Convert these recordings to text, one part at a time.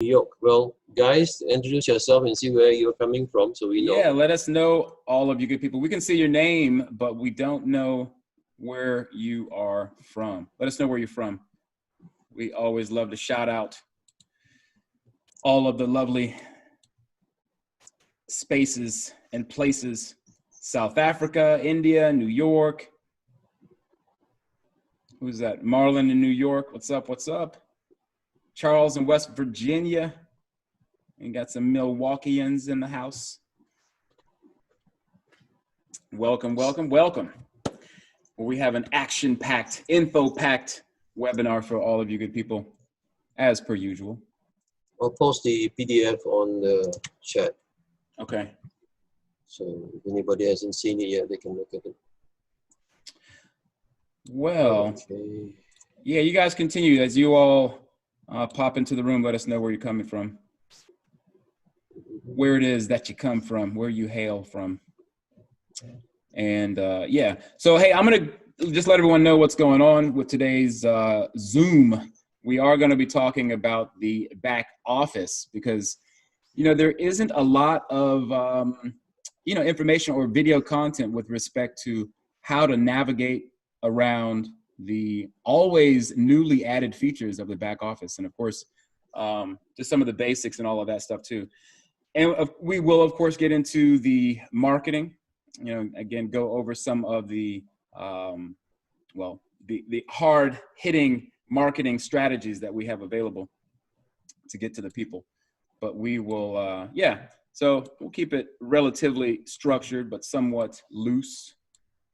New York. Well, guys, introduce yourself and see where you're coming from so we know. Yeah, let us know, all of you good people. We can see your name, but we don't know where you are from. Let us know where you're from. We always love to shout out all of the lovely spaces and places. South Africa, India, New York. Who's that? Marlon in New York. What's up? What's up? Charles in West Virginia. And got some Milwaukeeans in the house. Welcome, welcome, welcome. We have an action-packed, info-packed webinar for all of you good people, as per usual. I'll post the PDF on the chat. Okay. So if anybody hasn't seen it yet, they can look at it. Well, okay. Yeah, you guys continue as you all pop into the room. Let us know where you're coming from, where it is that you come from, where you hail from. And yeah, so hey, I'm going to just let everyone know what's going on with today's Zoom. We are going to be talking about the back office because, you know, there isn't a lot of, you know, information or video content with respect to how to navigate around the always newly added features of the back office. And of course, just some of the basics and all of that stuff too. And we will, of course, get into the marketing, you know, again, go over some of the, well, the hard hitting marketing strategies that we have available to get to the people. But we will, yeah, so we'll keep it relatively structured, but somewhat loose,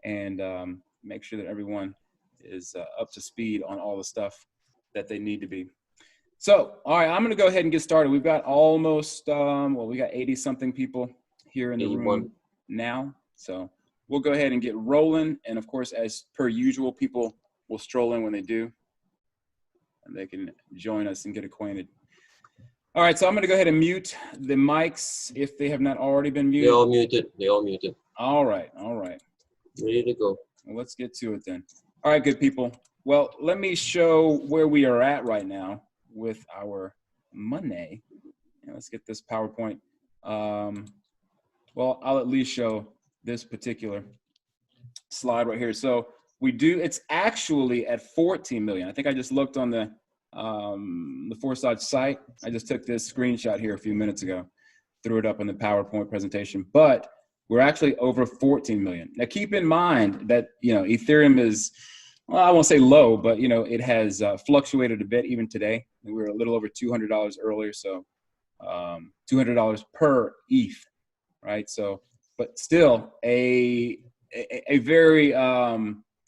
and make sure that everyone is up to speed on all the stuff that they need to be. So, all right, I'm going to go ahead and get started. We've got almost, well, we got 80 something people here in the 81. room now. So we'll go ahead and get rolling. And of course, as per usual, people will stroll in when they do, and they can join us and get acquainted. All right, so I'm going to go ahead and mute the mics if they have not already been muted. They're all muted. They're all muted. All right, all right. Ready to go. Well, let's get to it then. All right, good people. Well, let me show where we are at right now with our Monday. And let's get this PowerPoint. Well, I'll at least show this particular slide right here. So we do, it's actually at 14 million. I think I just looked on the Forsage site. I just took this screenshot here a few minutes ago, threw it up in the PowerPoint presentation, but we're actually over 14 million. Now keep in mind that, you know, Ethereum is, well, I won't say low, but, you know, it has fluctuated a bit even today. We were a little over $200 earlier, so $200 per ETH, right? So, but still a very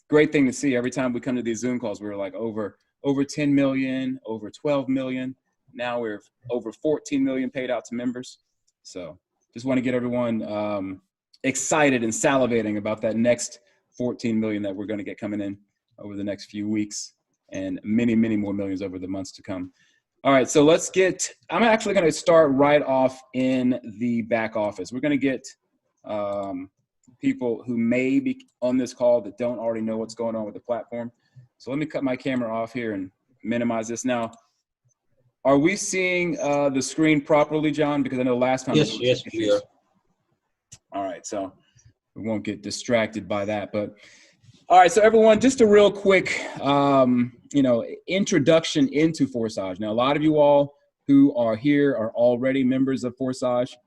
great thing to see. Every time we come to these Zoom calls, we're like over 10 million, over 12 million. Now we're over 14 million paid out to members. So just want to get everyone excited and salivating about that next 14 million that we're going to get coming in over the next few weeks, and many, many more millions over the months to come. All right, so let's get, I'm actually going to start right off in the back office. We're going to get people who may be on this call that don't already know what's going on with the platform. So let me cut my camera off here and minimize this. Now, are we seeing the screen properly, John? Because I know last time. Yes, yes, we are. All right, so we won't get distracted by that. But all right, so everyone, just a real quick, you know, introduction into Forsage. Now, a lot of you all who are here are already members of Forsage.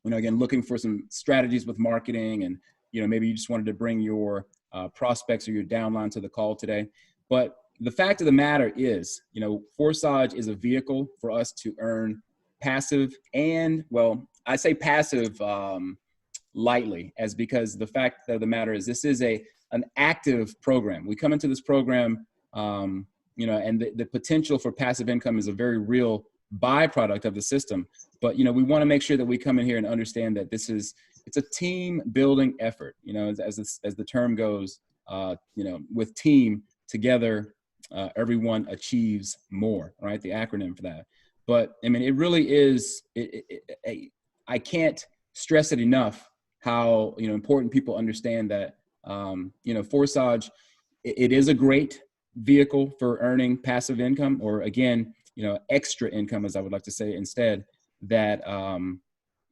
You know, again, looking for some strategies with marketing, and, you know, maybe you just wanted to bring your prospects or your downline to the call today. But the fact of the matter is, you know, Forsage is a vehicle for us to earn passive, and, well, I say passive lightly, as because the fact of the matter is this is an active program. We come into this program, you know, and the potential for passive income is a very real byproduct of the system. But, you know, we want to make sure that we come in here and understand that it's a team building effort, you know, as the term goes, you know, with team together, everyone achieves more, right? The acronym for that. But I mean, it really is, I can't stress it enough how, you know, important people understand that, you know, Forsage, it is a great vehicle for earning passive income, or again, extra income, as I would like to say instead, that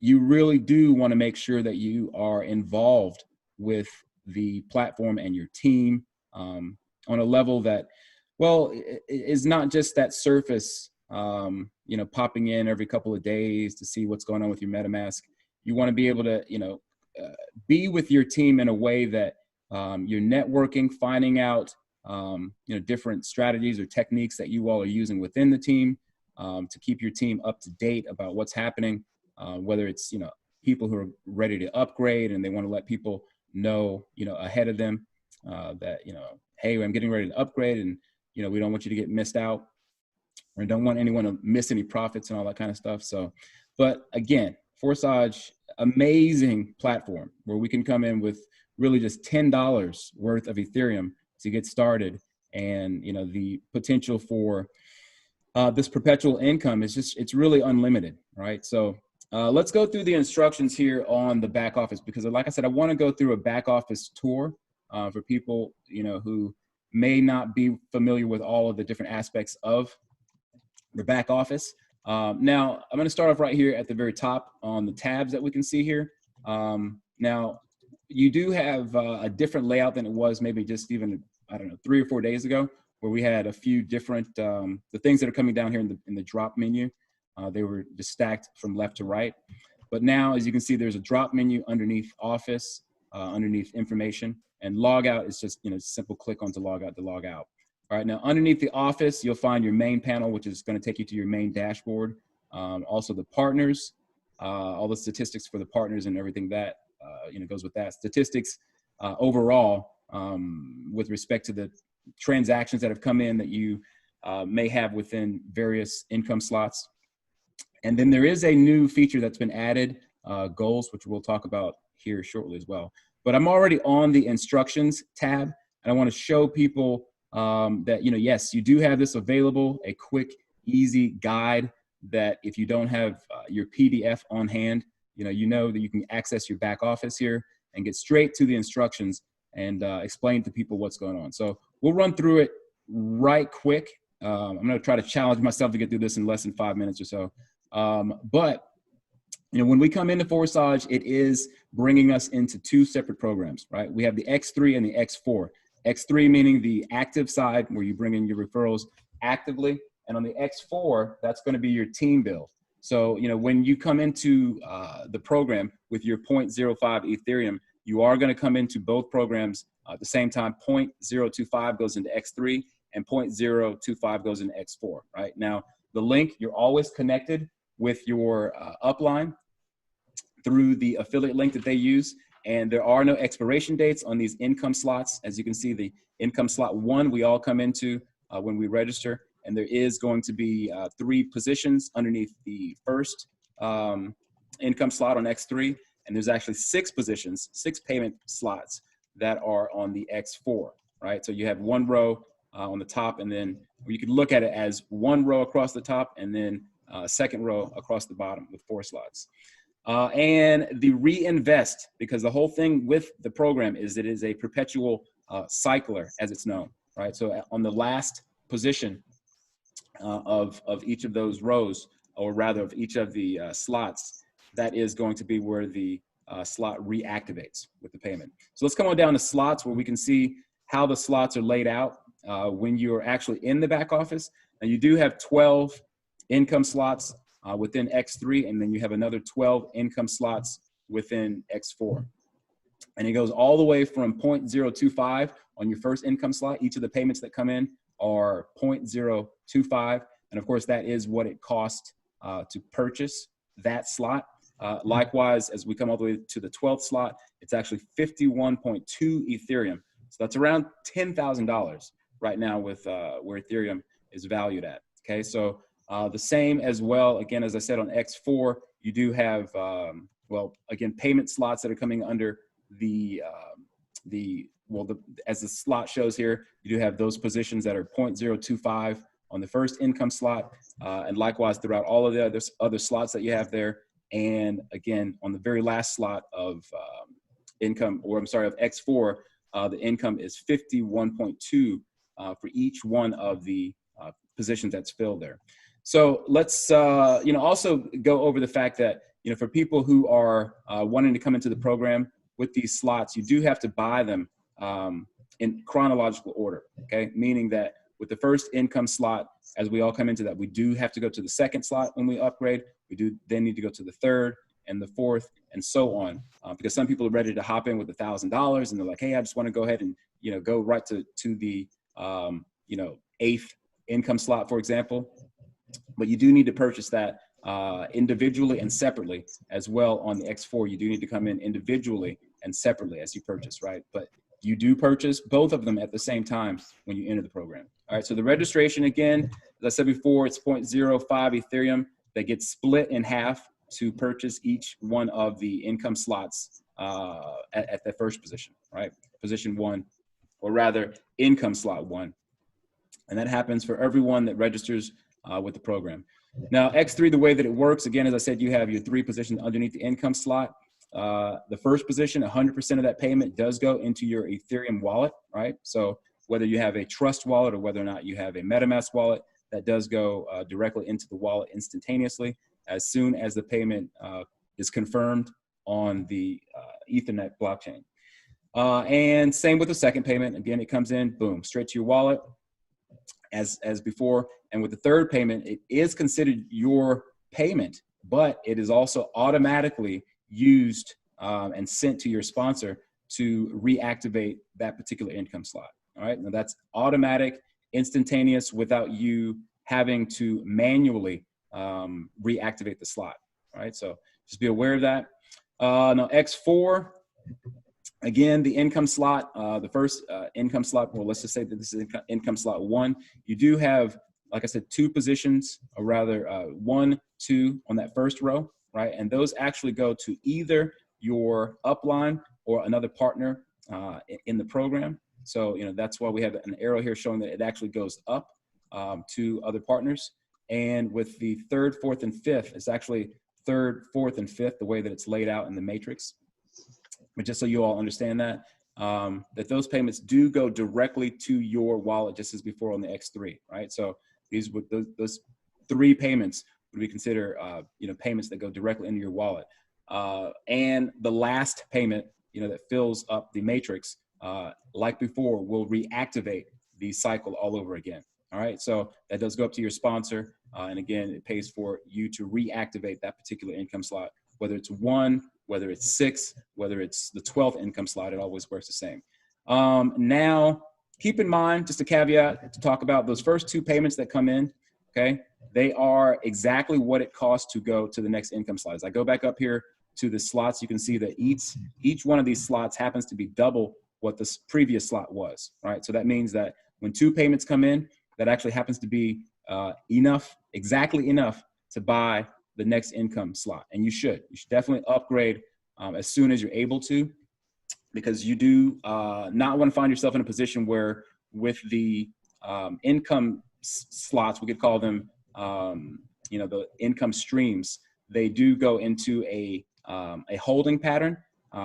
you really do want to make sure that you are involved with the platform and your team on a level that, well, is not just that surface, popping in every couple of days to see what's going on with your MetaMask. You want to be able to, be with your team in a way that you're networking, finding out, different strategies or techniques that you all are using within the team to keep your team up to date about what's happening, whether it's, people who are ready to upgrade and they want to let people know, ahead of them that, hey, I'm getting ready to upgrade and, we don't want you to get missed out or don't want anyone to miss any profits and all that kind of stuff. So, but again, Forsage, amazing platform where we can come in with really just $10 worth of Ethereum to get started. And, the potential for this perpetual income is it's really unlimited, right? So let's go through the instructions here on the back office, because like I said, I want to go through a back office tour for people, who may not be familiar with all of the different aspects of the back office. Now, I'm going to start off right here at the very top on the tabs that we can see here. Now, you do have a different layout than it was maybe just even, 3 or 4 days ago, where we had a few different, the things that are coming down here in the drop menu. They were just stacked from left to right. But now, as you can see, there's a drop menu underneath Office, underneath Information, and Logout is just, simple click on to log out to log out. All right, now underneath the Office, you'll find your main panel, which is going to take you to your main dashboard. Also the partners, all the statistics for the partners and everything that, goes with that. Statistics overall with respect to the transactions that have come in that you may have within various income slots. And then there is a new feature that's been added, goals, which we'll talk about here shortly as well. But I'm already on the instructions tab, and I want to show people that, yes, you do have this available, a quick, easy guide that if you don't have your PDF on hand, you know that you can access your back office here and get straight to the instructions and explain to people what's going on. So we'll run through it right quick. I'm going to try to challenge myself to get through this in less than 5 minutes or so. But when we come into Forsage, it is bringing us into two separate programs, right? We have the X3 and the X4. X3 meaning the active side where you bring in your referrals actively. And on the X4, that's going to be your team build. So, when you come into the program with your 0.05 Ethereum, you are going to come into both programs at the same time. 0.025 goes into X3 and 0.025 goes into X4, right? Now, the link, you're always connected with your upline through the affiliate link that they use. And there are no expiration dates on these income slots. As you can see, the income slot 1, we all come into when we register. And there is going to be 3 positions underneath the first income slot on X3. And there's actually 6 positions, 6 payment slots that are on the X4, right? So you have 1 row on the top, and then you could look at it as 1 row across the top and then second row across the bottom with 4 slots. And the reinvest, because the whole thing with the program is it is a perpetual cycler, as it's known, right? So on the last position of each of those rows, or rather of each of the slots, that is going to be where the slot reactivates with the payment. So let's come on down to slots where we can see how the slots are laid out when you're actually in the back office. Now you do have 12 income slots within X3, and then you have another 12 income slots within X4. And it goes all the way from 0.025 on your first income slot. Each of the payments that come in are 0.025. And of course, that is what it costs to purchase that slot. Likewise, as we come all the way to the 12th slot, it's actually 51.2 Ethereum. So that's around $10,000 right now with where Ethereum is valued at. Okay, so the same as well, again, as I said on X4, you do have, well, again, payment slots that are coming under as the slot shows here, you do have those positions that are 0.025 on the first income slot, and likewise throughout all of the other slots that you have there. And again, on the very last slot of income, or I'm sorry, of X4, the income is 51.2 for each one of the positions that's filled there. So let's, also go over the fact that, for people who are wanting to come into the program with these slots, you do have to buy them in chronological order, okay? Meaning that with the first income slot, as we all come into that, we do have to go to the second slot when we upgrade. We do then need to go to the third and the fourth and so on, because some people are ready to hop in with $1,000 and they're like, hey, I just want to go ahead and, go right to the, eighth income slot, for example. But you do need to purchase that individually and separately as well on the X4. You do need to come in individually and separately as you purchase, right? But you do purchase both of them at the same time when you enter the program. All right, so the registration, again, as I said before, it's 0.05 Ethereum that gets split in half to purchase each one of the income slots at the first position, right? Position one, or rather income slot one. And that happens for everyone that registers with the program. Now, X3, the way that it works, again, as I said, you have your 3 positions underneath the income slot. The first position, 100% of that payment does go into your Ethereum wallet, right? So whether you have a trust wallet or whether or not you have a MetaMask wallet, that does go directly into the wallet instantaneously as soon as the payment is confirmed on the Ethernet blockchain. And same with the second payment. Again, it comes in, boom, straight to your wallet as before. And with the third payment, it is considered your payment, but it is also automatically used and sent to your sponsor to reactivate that particular income slot. All right, now that's automatic, instantaneous, without you having to manually reactivate the slot. All right, so just be aware of that. Now X4, again, the income slot, the first income slot, well, let's just say that this is income slot 1. You do have, like I said, 2 positions, or rather 1, 2 on that first row, right? And those actually go to either your upline or another partner in the program. So, that's why we have an arrow here showing that it actually goes up to other partners. And with the 3rd, 4th, and 5th, it's actually 3rd, 4th, and 5th, the way that it's laid out in the matrix. But just so you all understand that, that those payments do go directly to your wallet, just as before on the X3, right? So these would those 3 payments would be considered, payments that go directly into your wallet. And the last payment, that fills up the matrix, like before, will reactivate the cycle all over again. All right, so that does go up to your sponsor, and again, it pays for you to reactivate that particular income slot, whether it's 1, whether it's 6, whether it's the 12th income slot, it always works the same. Now, keep in mind, just a caveat to talk about those first 2 payments that come in, okay? They are exactly what it costs to go to the next income slot. As I go back up here to the slots, you can see that each one of these slots happens to be double what the previous slot was, right? So that means that when 2 payments come in, that actually happens to be exactly enough to buy the next income slot. And you should definitely upgrade as soon as you're able to, because you do not want to find yourself in a position where with the income slots, we could call them, the income streams, they do go into a holding pattern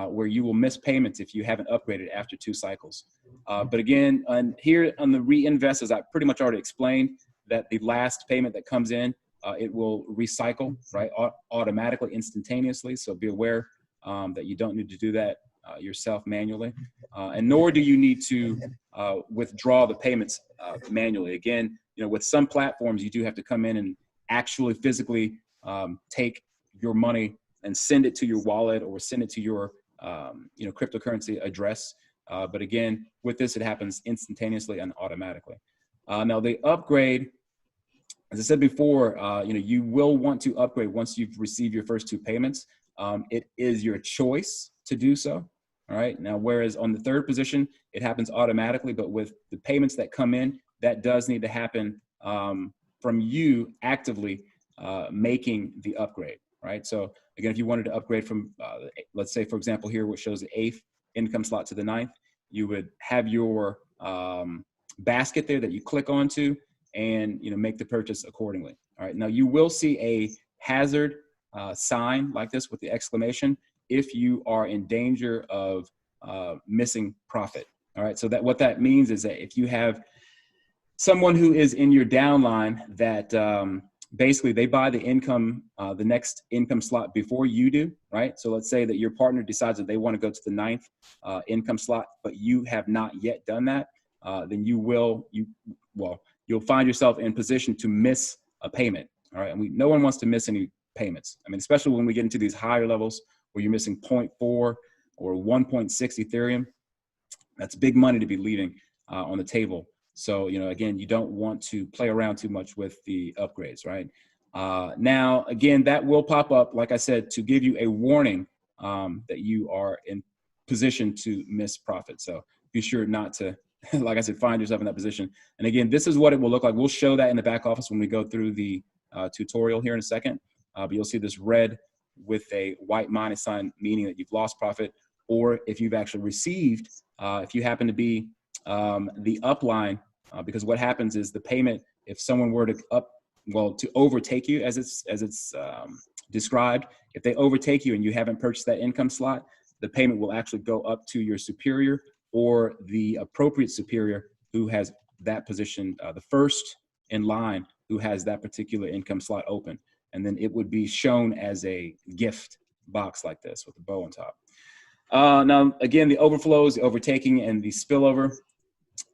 where you will miss payments if you haven't upgraded after 2 cycles. But again, here on the reinvest, as I pretty much already explained, that the last payment that comes in, it will recycle, right, automatically, instantaneously. So be aware that you don't need to do that yourself manually, and nor do you need to withdraw the payments manually. Again, with some platforms, you do have to come in and actually physically take your money and send it to your wallet or send it to your cryptocurrency address. But again, with this, it happens instantaneously and automatically. Now the upgrade, as I said before, you will want to upgrade once you've received your first 2 payments. It is your choice to do so. All right. Now, whereas on the 3rd position, it happens automatically, but with the payments that come in, that does need to happen from you actively making the upgrade. Right. So again, if you wanted to upgrade from, let's say, for example, here, which shows the 8th income slot to the 9th, you would have your basket there that you click onto and make the purchase accordingly. All right. Now you will see a hazard sign like this with the exclamation if you are in danger of missing profit. All right. So that what that means is that if you have someone who is in your downline that basically they buy the income, the next income slot before you do, right? So let's say that your partner decides that they want to go to the 9th income slot, but you have not yet done that. Then you'll find yourself in position to miss a payment. All right, and no one wants to miss any payments. I mean, especially when we get into these higher levels where you're missing 0.4 or 1.6 Ethereum. That's big money to be leaving on the table. So, again, you don't want to play around too much with the upgrades, right? Now, again, that will pop up, like I said, to give you a warning that you are in position to miss profit. So be sure not to, like I said, find yourself in that position. And again, this is what it will look like. We'll show that in the back office when we go through the tutorial here in a second. But you'll see this red with a white minus sign, meaning that you've lost profit, or if you've actually received, if you happen to be the upline, because what happens is the payment, if someone were to overtake you as it's described, if they overtake you and you haven't purchased that income slot, the payment will actually go up to your superior or the appropriate superior who has that position, the first in line who has that particular income slot open. And then it would be shown as a gift box like this with a bow on top. Now, again, the overflows, the overtaking, and the spillover,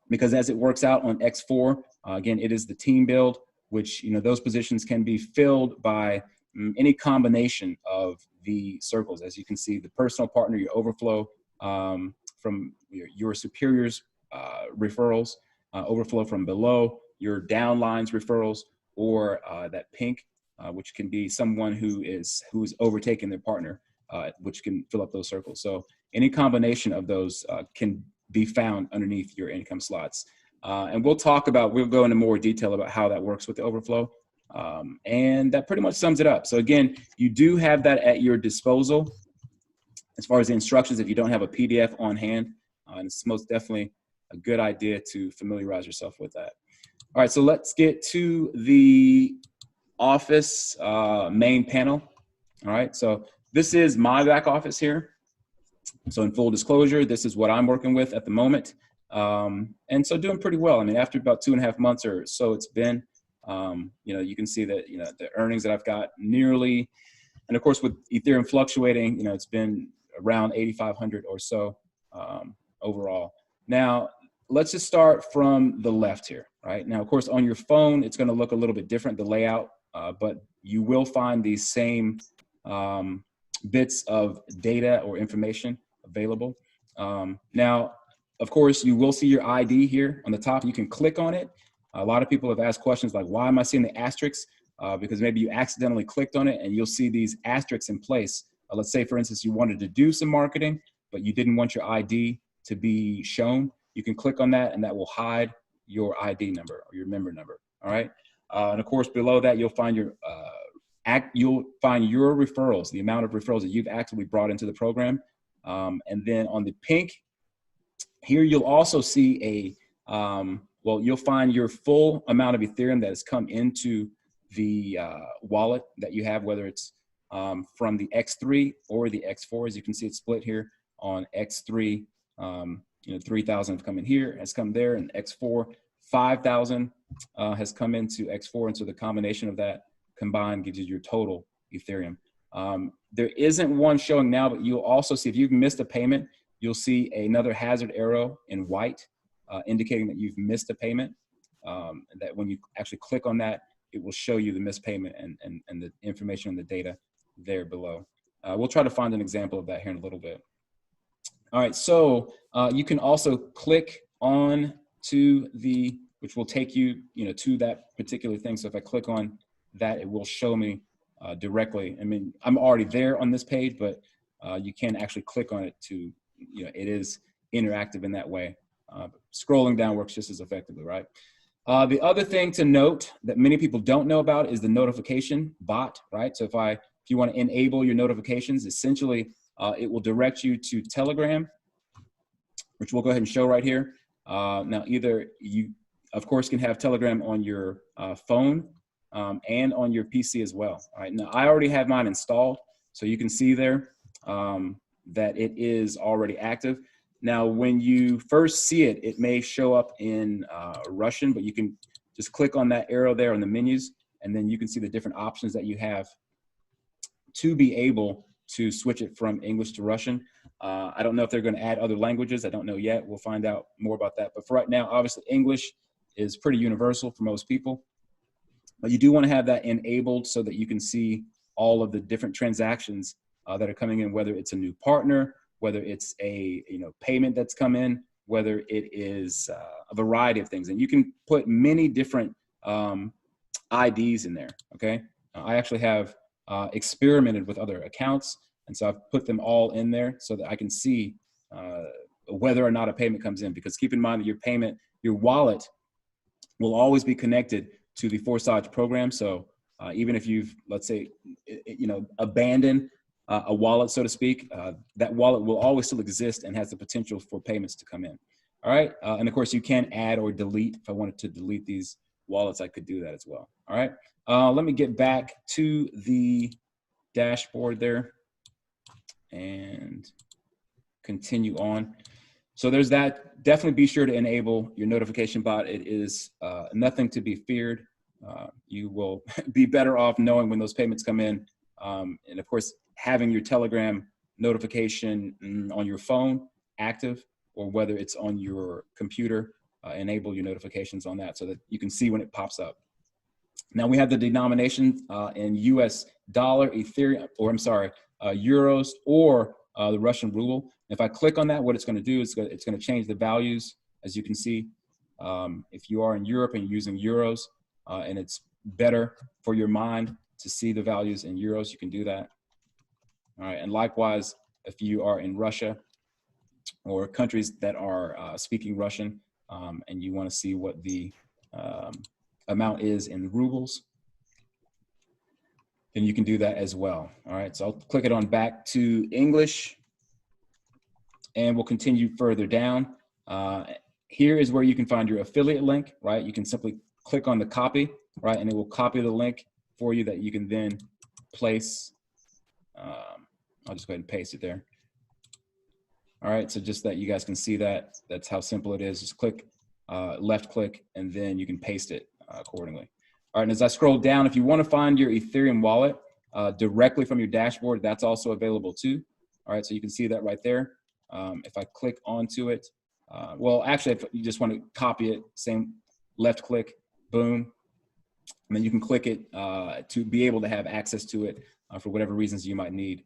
because as it works out on X4, again, it is the team build, which, those positions can be filled by any combination of the circles. As you can see, the personal partner, your overflow from your superiors referrals, overflow from below, your downlines referrals, or that pink, which can be someone who's overtaking their partner, which can fill up those circles. So any combination of those can be found underneath your income slots. And we'll go into more detail about how that works with the overflow. And that pretty much sums it up. So again, you do have that at your disposal as far as the instructions if you don't have a PDF on hand. And it's most definitely a good idea to familiarize yourself with that. All right, so let's get to the office main panel. All right, so this is my back office here. So in full disclosure, this is what I'm working with at the moment. And so doing pretty well. I mean, after about 2.5 months or so it's been, you can see that, the earnings that I've got nearly, and of course with Ethereum fluctuating, it's been around 8,500 or so overall. Now, let's just start from the left here, right? Now, of course, on your phone, it's going to look a little bit different, the layout, but you will find these same bits of data or information available. Now, of course, you will see your ID here on the top. You can click on it. A lot of people have asked questions like, why am I seeing the asterisks? Because maybe you accidentally clicked on it and you'll see these asterisks in place. Let's say, for instance, you wanted to do some marketing, but you didn't want your ID to be shown. You can click on that and that will hide your ID number or your member number, all right? And of course, below that, you'll find your referrals, the amount of referrals that you've actively brought into the program. And then on the pink, here you'll also see you'll find your full amount of Ethereum that has come into the wallet that you have, whether it's from the X3 or the X4. As you can see, it's split here on X3. 3,000 have come in here, has come there, and X4, 5,000 has come into X4. And so the combination of that combined gives you your total Ethereum. There isn't one showing now, but you'll also see if you've missed a payment, you'll see another hazard arrow in white indicating that you've missed a payment. That when you actually click on that, it will show you the missed payment and the information and the data there below. We'll try to find an example of that here in a little bit. All right, so you can also click on to which will take you, to that particular thing. So if I click on that, it will show me directly. I mean, I'm already there on this page, but you can actually click on it to, it is interactive in that way. Scrolling down works just as effectively, right? The other thing to note that many people don't know about is the notification bot, right? So if you want to enable your notifications, essentially it will direct you to Telegram, which we'll go ahead and show right here. Now, either you, of course, can have Telegram on your phone and on your PC as well. All right, now I already have mine installed, so you can see there that it is already active. Now, when you first see it, it may show up in Russian, but you can just click on that arrow there on the menus, and then you can see the different options that you have to be able to switch it from English to Russian. I don't know if they're going to add other languages. I don't know yet. We'll find out more about that. But for right now, obviously, English is pretty universal for most people. But you do want to have that enabled so that you can see all of the different transactions that are coming in, whether it's a new partner, whether it's a payment that's come in, whether it is a variety of things. And you can put many different IDs in there, okay? I actually have experimented with other accounts, and so I've put them all in there so that I can see whether or not a payment comes in, because keep in mind that your wallet will always be connected to the Forsage program. So even if you've, let's say, abandoned a wallet, so to speak, that wallet will always still exist and has the potential for payments to come in. All right. And of course, you can add or delete. If I wanted to delete these wallets, I could do that as well. All right. Let me get back to the dashboard there and continue on. So there's that. Definitely be sure to enable your notification bot. It is nothing to be feared. You will be better off knowing when those payments come in. And of course, having your Telegram notification on your phone active, or whether it's on your computer, enable your notifications on that so that you can see when it pops up. Now we have the denomination in US dollar, Ethereum, or I'm sorry, euros, or the Russian ruble. If I click on that, what it's going to do is it's going to change the values. As you can see, if you are in Europe and you're using euros, and it's better for your mind to see the values in euros, you can do that. All right, and likewise, if you are in Russia or countries that are speaking Russian, and you want to see what the amount is in rubles, then you can do that as well. All right, so I'll click it on back to English, and we'll continue further down. Here is where you can find your affiliate link, right? You can simply click on the copy, right? And it will copy the link for you that you can then place. I'll just go ahead and paste it there. All right, so just that you guys can see that. That's how simple it is. Just click, left click, and then you can paste it accordingly. All right, and as I scroll down, if you want to find your Ethereum wallet directly from your dashboard, that's also available too. All right, so you can see that right there. If I click onto it, well, actually, if you just want to copy it, same left click, boom, and then you can click it to be able to have access to it for whatever reasons you might need.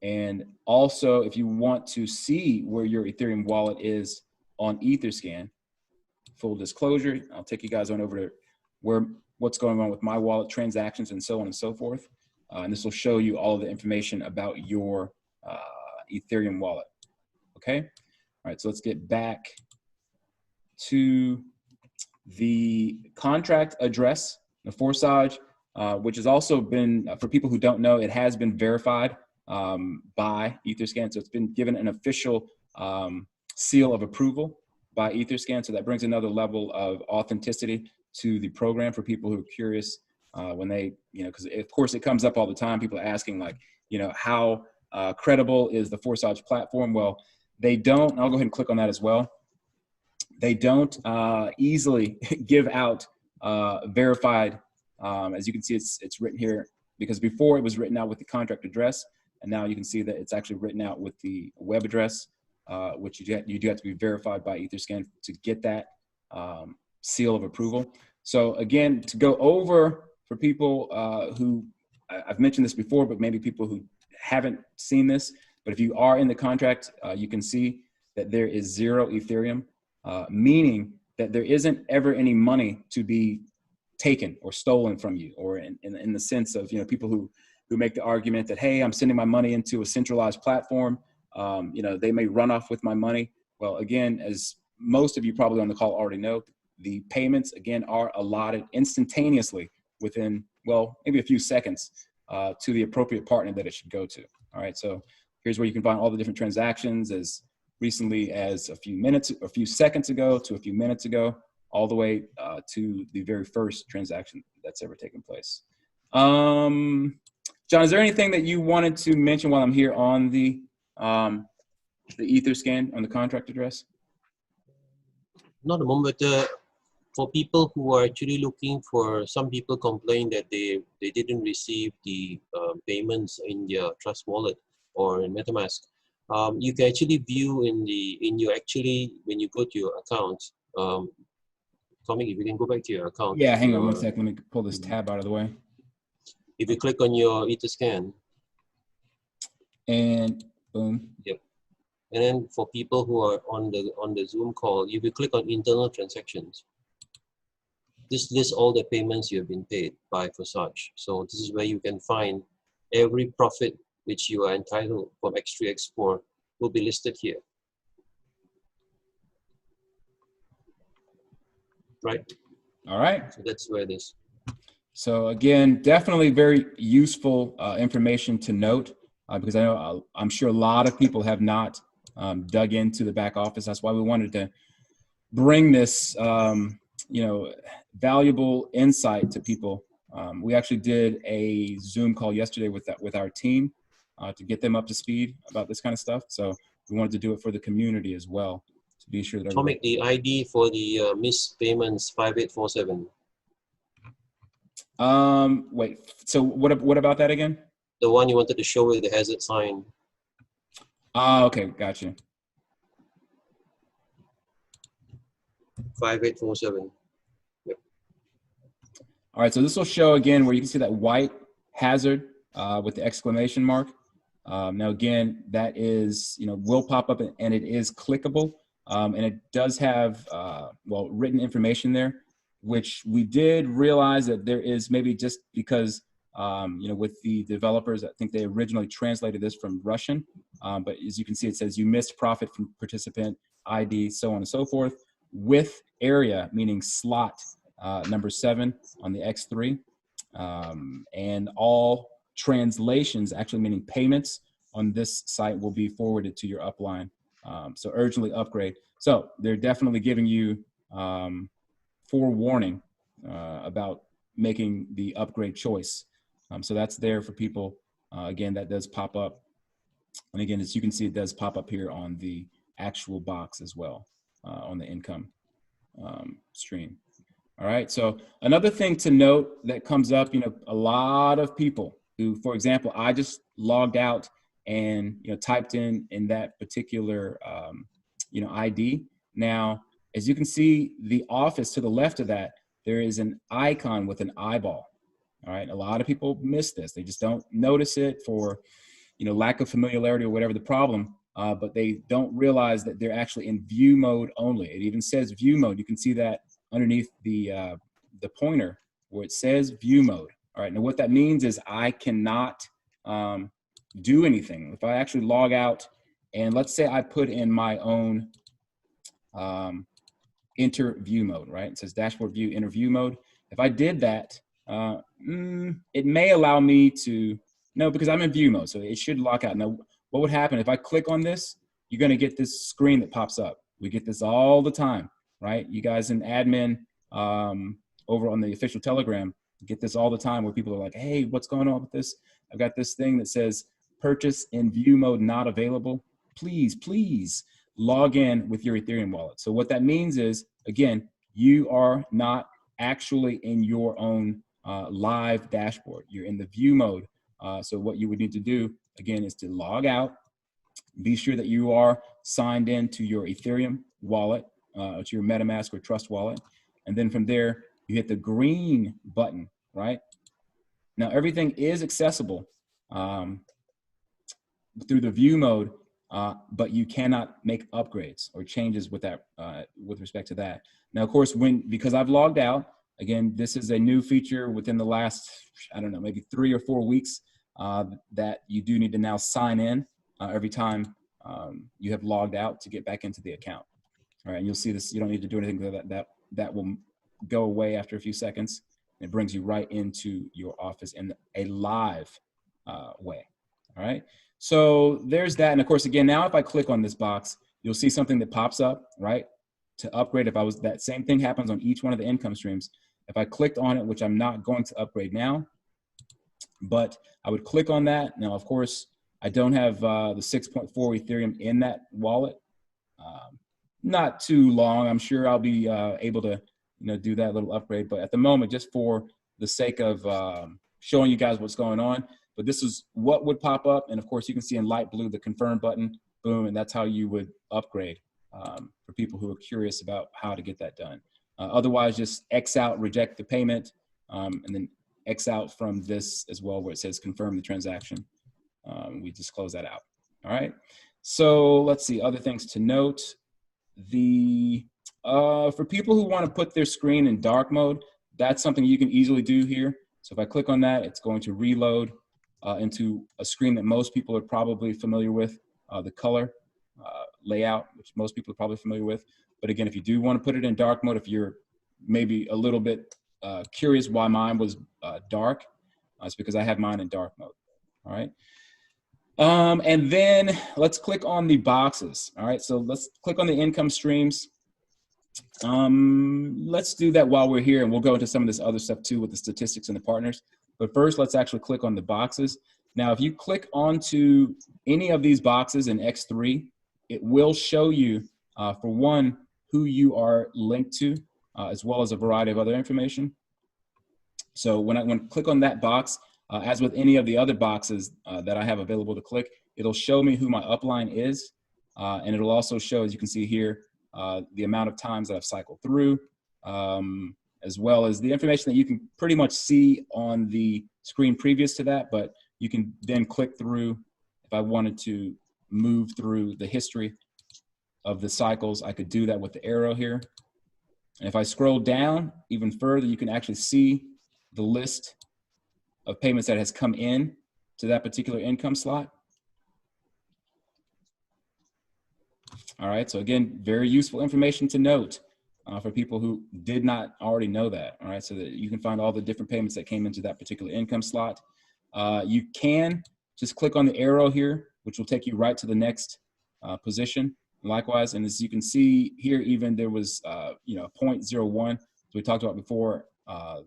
And also, if you want to see where your Ethereum wallet is on Etherscan, full disclosure, I'll take you guys on over to what's going on with my wallet transactions and so on and so forth. And this will show you all of the information about your Ethereum wallet. Okay. All right. So let's get back to the contract address, the Forsage, which has also been, for people who don't know, it has been verified by Etherscan. So it's been given an official seal of approval by Etherscan. So that brings another level of authenticity to the program for people who are curious when they, because of course it comes up all the time. People are asking like, how credible is the Forsage platform? Well, they don't, I'll go ahead and click on that as well. They don't easily give out verified, as you can see, it's written here, because before it was written out with the contract address, and now you can see that it's actually written out with the web address, which you do have to be verified by Etherscan to get that seal of approval. So again, to go over for people who, I've mentioned this before, but maybe people who haven't seen this, but if you are in the contract, you can see that there is 0 Ethereum, meaning that there isn't ever any money to be taken or stolen from you, or in the sense of, people who make the argument that, hey, I'm sending my money into a centralized platform, they may run off with my money. Well, again, as most of you probably on the call already know, the payments, again, are allotted instantaneously within, well, maybe a few seconds to the appropriate partner that it should go to. All right, so here's where you can find all the different transactions as recently as a few seconds ago to a few minutes ago, all the way to the very first transaction that's ever taken place. John, is there anything that you wanted to mention while I'm here on the Etherscan on the contract address? Not a moment. For people who are actually looking for, some people complain that they didn't receive the payments in their Trust Wallet or in MetaMask. You can actually view in your actually, when you go to your account, Tommy, if you can go back to your account. Yeah, hang on one sec. Let me pull this tab out of the way. If you click on your Etherscan. And boom. Yep. And then for people who are on the Zoom call, if you click on internal transactions, this lists all the payments you have been paid by Forsage. So this is where you can find every profit which you are entitled from X3, X4 will be listed here. Right? All right. So that's where it is. So again, definitely very useful information to note because I know I'm sure a lot of people have not dug into the back office. That's why we wanted to bring this, valuable insight to people. We actually did a Zoom call yesterday with our team to get them up to speed about this kind of stuff. So we wanted to do it for the community as well to be sure that Tomic, the ID for the missed payments 5847. Wait. So what about that again? The one you wanted to show with the hazard sign. Okay, gotcha. 5847. Yep. All right, so this will show again where you can see that white hazard with the exclamation mark. Now again, that is, will pop up and it is clickable. And it does have, written information there, which we did realize that there is maybe just because, with the developers, I think they originally translated this from Russian. But as you can see, it says you missed profit from participant ID, so on and so forth, with area, meaning slot number 7 on the X3. And all translations, actually meaning payments on this site, will be forwarded to your upline. So urgently upgrade. So they're definitely giving you forewarning about making the upgrade choice. So that's there for people. Again, that does pop up. And again, as you can see, it does pop up here on the actual box as well, on the income stream. All right, so another thing to note that comes up, a lot of people who, for example, I just logged out and typed in that particular ID. Now, as you can see, the office to the left of that, there is an icon with an eyeball. All right, a lot of people miss this. They just don't notice it for lack of familiarity or whatever the problem, but they don't realize that they're actually in view mode only. It even says view mode. You can see that underneath the pointer where it says view mode. All right, now what that means is I cannot do anything. If I actually log out and let's say I put in my own enter view mode, right? It says dashboard view, enter view mode. If I did that, it may allow me to, no, because I'm in view mode, so it should lock out. Now, what would happen if I click on this? You're gonna get this screen that pops up. We get this all the time, right? You guys in admin over on the official Telegram get this all the time where people are like, hey, what's going on with this? I've got this thing that says purchase in view mode not available. Please log in with your Ethereum wallet. So what that means is, again, you are not actually in your own live dashboard. You're in the view mode. So what you would need to do, again, is to log out. Be sure that you are signed in to your Ethereum wallet, to your MetaMask or Trust wallet. And then from there, you hit the green button, right? Now, everything is accessible through the view mode, but you cannot make upgrades or changes with that, with respect to that. Now, of course, because I've logged out, again, this is a new feature within the last, I don't know, maybe 3 or 4 weeks that you do need to now sign in every time you have logged out to get back into the account. All right, and you'll see this, you don't need to do anything that will go away after a few seconds. It brings you right into your office in a live way. All right, so there's that. And of course, again, now if I click on this box, you'll see something that pops up, right? To upgrade, if I was, that same thing happens on each one of the income streams. If I clicked on it, which I'm not going to upgrade now, but I would click on that. Now, of course, I don't have the 6.4 Ethereum in that wallet. Not too long. I'm sure I'll be able to do that little upgrade. But at the moment, just for the sake of showing you guys what's going on, but this is what would pop up. And of course, you can see in light blue the confirm button, boom, and that's how you would upgrade for people who are curious about how to get that done. Otherwise, just X out, reject the payment, and then X out from this as well, where it says confirm the transaction. We just close that out. All right. So let's see, other things to note. For people who want to put their screen in dark mode, that's something you can easily do here. So if I click on that, it's going to reload into a screen that most people are probably familiar with, the color layout, which most people are probably familiar with. But again, if you do want to put it in dark mode, if you're maybe a little bit curious why mine was dark, it's because I have mine in dark mode. All right. And then let's click on the boxes. All right. So let's click on the income streams. Let's do that while we're here, and we'll go into some of this other stuff too with the statistics and the partners. But first, let's actually click on the boxes. Now, if you click onto any of these boxes in X3, it will show you, for one, who you are linked to, as well as a variety of other information. So when I click on that box, as with any of the other boxes that I have available to click, it'll show me who my upline is, and it'll also show, as you can see here, the amount of times that I've cycled through, as well as the information that you can pretty much see on the screen previous to that, but you can then click through. If I wanted to move through the history of the cycles, I could do that with the arrow here. And if I scroll down even further, you can actually see the list of payments that has come in to that particular income slot. All right, so again, very useful information to note for people who did not already know that. All right, so that you can find all the different payments that came into that particular income slot. You can just click on the arrow here, which will take you right to the next position. Likewise, and as you can see here, even there was 0.01, as we talked about before,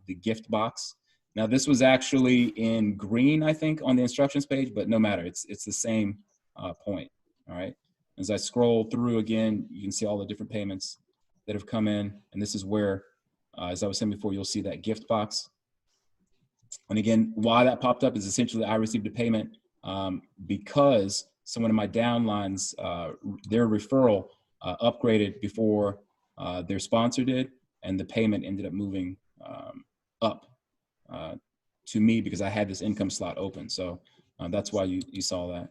the gift box. Now this was actually in green, I think, on the instructions page, but no matter, it's the same point. All right. As I scroll through again, you can see all the different payments that have come in. And this is where, as I was saying before, you'll see that gift box. And again, why that popped up is essentially I received a payment because someone in my downlines, their referral upgraded before their sponsor did. And the payment ended up moving up to me because I had this income slot open. So that's why you saw that.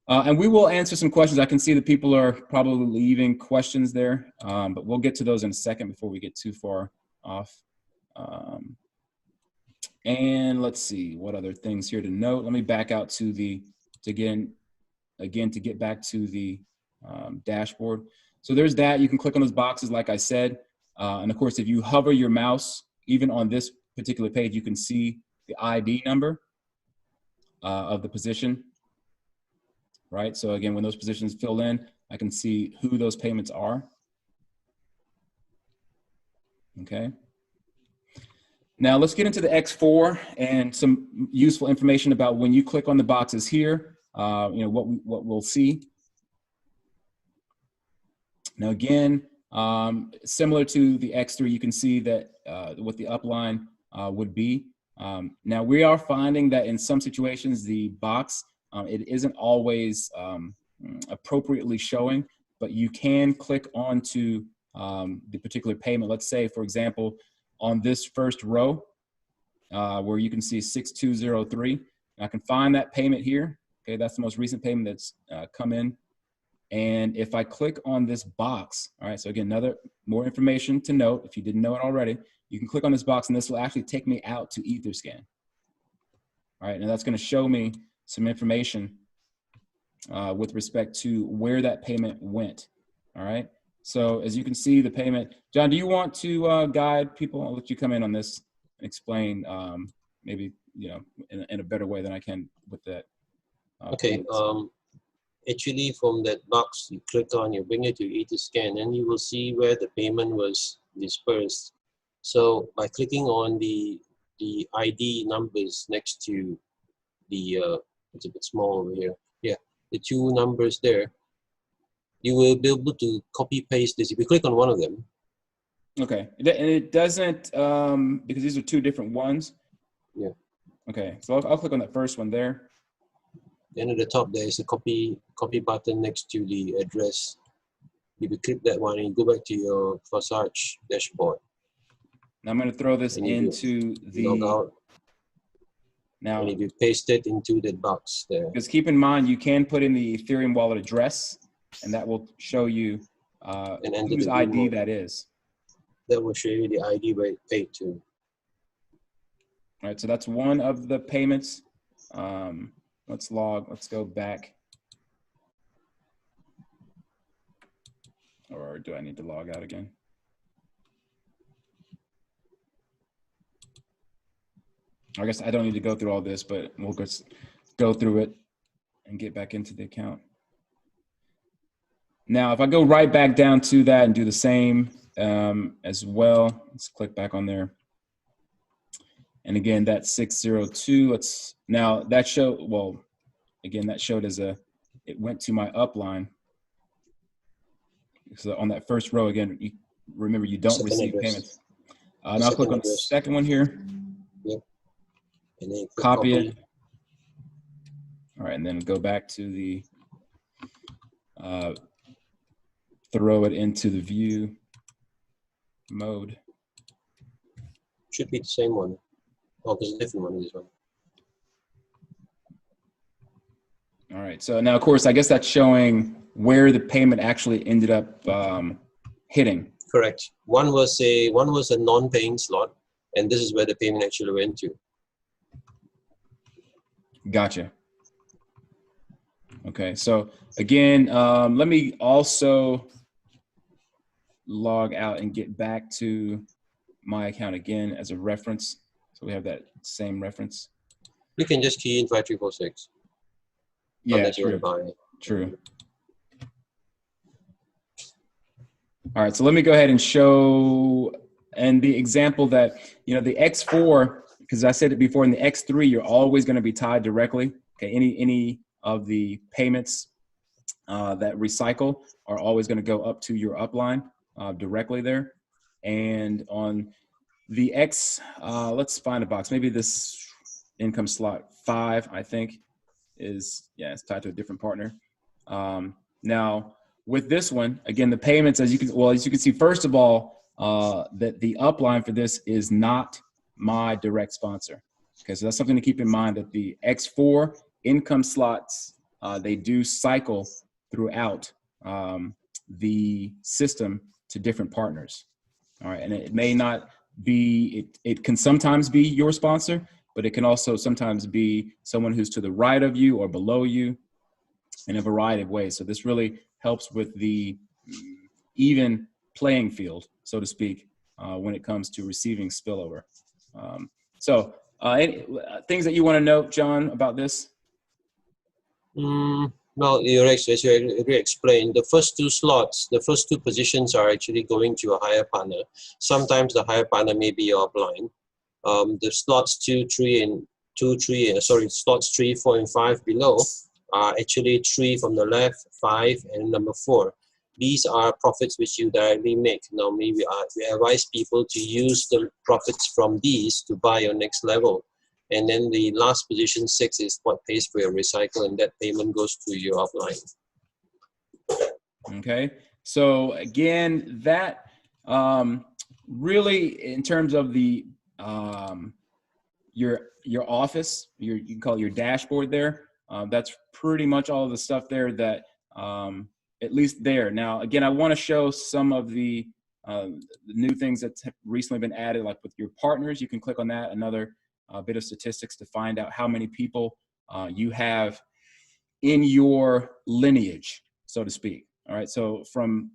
And we will answer some questions. I can see that people are probably leaving questions there, but we'll get to those in a second before we get too far off. And let's see what other things here to note. Let me back out to to get back to the dashboard. So there's that. You can click on those boxes, like I said. And of course, if you hover your mouse, even on this particular page, you can see the ID number of the position. Right, so again, when those positions fill in, I can see who those payments are. Okay. Now let's get into the X4 and some useful information about when you click on the boxes here, what we'll see. Now again, similar to the X3, you can see that what the upline would be. Now we are finding that in some situations, the box, it isn't always appropriately showing, but you can click onto the particular payment. Let's say, for example, on this first row, where you can see 6203, I can find that payment here. Okay, that's the most recent payment that's come in. And if I click on this box, all right, so again, more information to note, if you didn't know it already, you can click on this box and this will actually take me out to Etherscan. All right, and that's gonna show me some information with respect to where that payment went. All right. So as you can see, the payment. John, do you want to guide people? I'll let you come in on this and explain, maybe in a better way than I can with that. Okay. Actually, from that box you click on, you bring it to Etherscan, and you will see where the payment was dispersed. So by clicking on the ID numbers next to the it's a bit small over here. Yeah, the two numbers there. You will be able to copy paste this. If you click on one of them, Okay, and it doesn't because these are two different ones. Yeah. Okay, so I'll click on that first one there. Then at the top there is a copy button next to the address. If you click that one and you go back to your Forsage dashboard. Now I'm going to throw this and if into you log the out, now. and if you paste it into that box there. Because keep in mind, you can put in the Ethereum wallet address, and that will show you whose ID that is. That will show you the ID where it paid to. All right, so that's one of the payments. Let's go back. Or do I need to log out again? I guess I don't need to go through all this, but we'll just go through it and get back into the account. Now, if I go right back down to that and do the same as well, let's click back on there. And again, that's 602. Now that showed, well, again, that showed as it went to my upline. So on that first row, again, remember you don't receive payments. Now I'll click on the second one here. Yep. And then copy it. All right, and then go back to the, throw it into the view mode. Should be the same one. Oh, there's a different one, this one. All right, so now of course, I guess that's showing where the payment actually ended up hitting. Correct. One was a non-paying slot, and this is where the payment actually went to. Gotcha. Okay, so again, let me also log out and get back to my account again as a reference. So we have that same reference. You can just key in 5346. Yeah, true. All right, so let me go ahead and show, and the example that, you know, the X4, because I said it before, in the X3, you're always going to be tied directly. Okay, any of the payments that recycle are always going to go up to your upline directly there. And on the X, let's find a box. Maybe this income slot 5, I think, is, yeah, it's tied to a different partner. Now, with this one, again, the payments, as you can see, first of all, that the upline for this is not my direct sponsor. Okay, so that's something to keep in mind, that the X4 income slots, they do cycle throughout the system to different partners. All right, and it may not be, it can sometimes be your sponsor, but it can also sometimes be someone who's to the right of you or below you in a variety of ways. So this really helps with the even playing field, so to speak, when it comes to receiving spillover. Any things that you want to note, John, about this? Well, as you already explained, the first two slots, the first two positions are actually going to a higher partner. Sometimes the higher partner may be your upline. The slots slots 3, 4, and 5 below are actually 3 from the left, 5, and number 4. These are profits which you directly make. Normally, we advise people to use the profits from these to buy your next level. And then the last position, 6, is what pays for your recycle, and that payment goes to your upline. Okay. So again, that really, in terms of the your office, you can call it your dashboard there. That's pretty much all of the stuff there that at least there. Now, again, I want to show some of the new things that have recently been added, like with your partners. You can click on that, another bit of statistics to find out how many people you have in your lineage, so to speak. All right, so from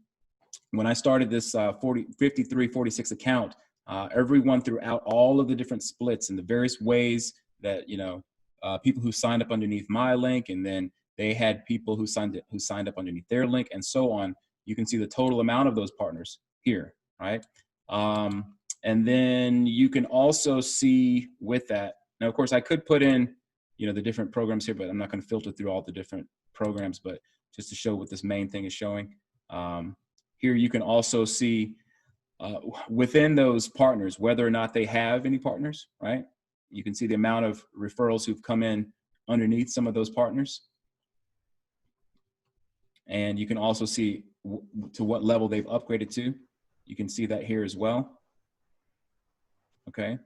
when I started this 5346 account, everyone throughout all of the different splits and the various ways that, you know, people who signed up underneath my link, and then they had people who signed up underneath their link, and so on. You can see the total amount of those partners here, right? And then you can also see with that. Now, of course, I could put in, you know, the different programs here, but I'm not going to filter through all the different programs, but just to show what this main thing is showing. Here you can also see within those partners, whether or not they have any partners, right? You can see the amount of referrals who've come in underneath some of those partners. And you can also see to what level they've upgraded to. You can see that here as well. Okay.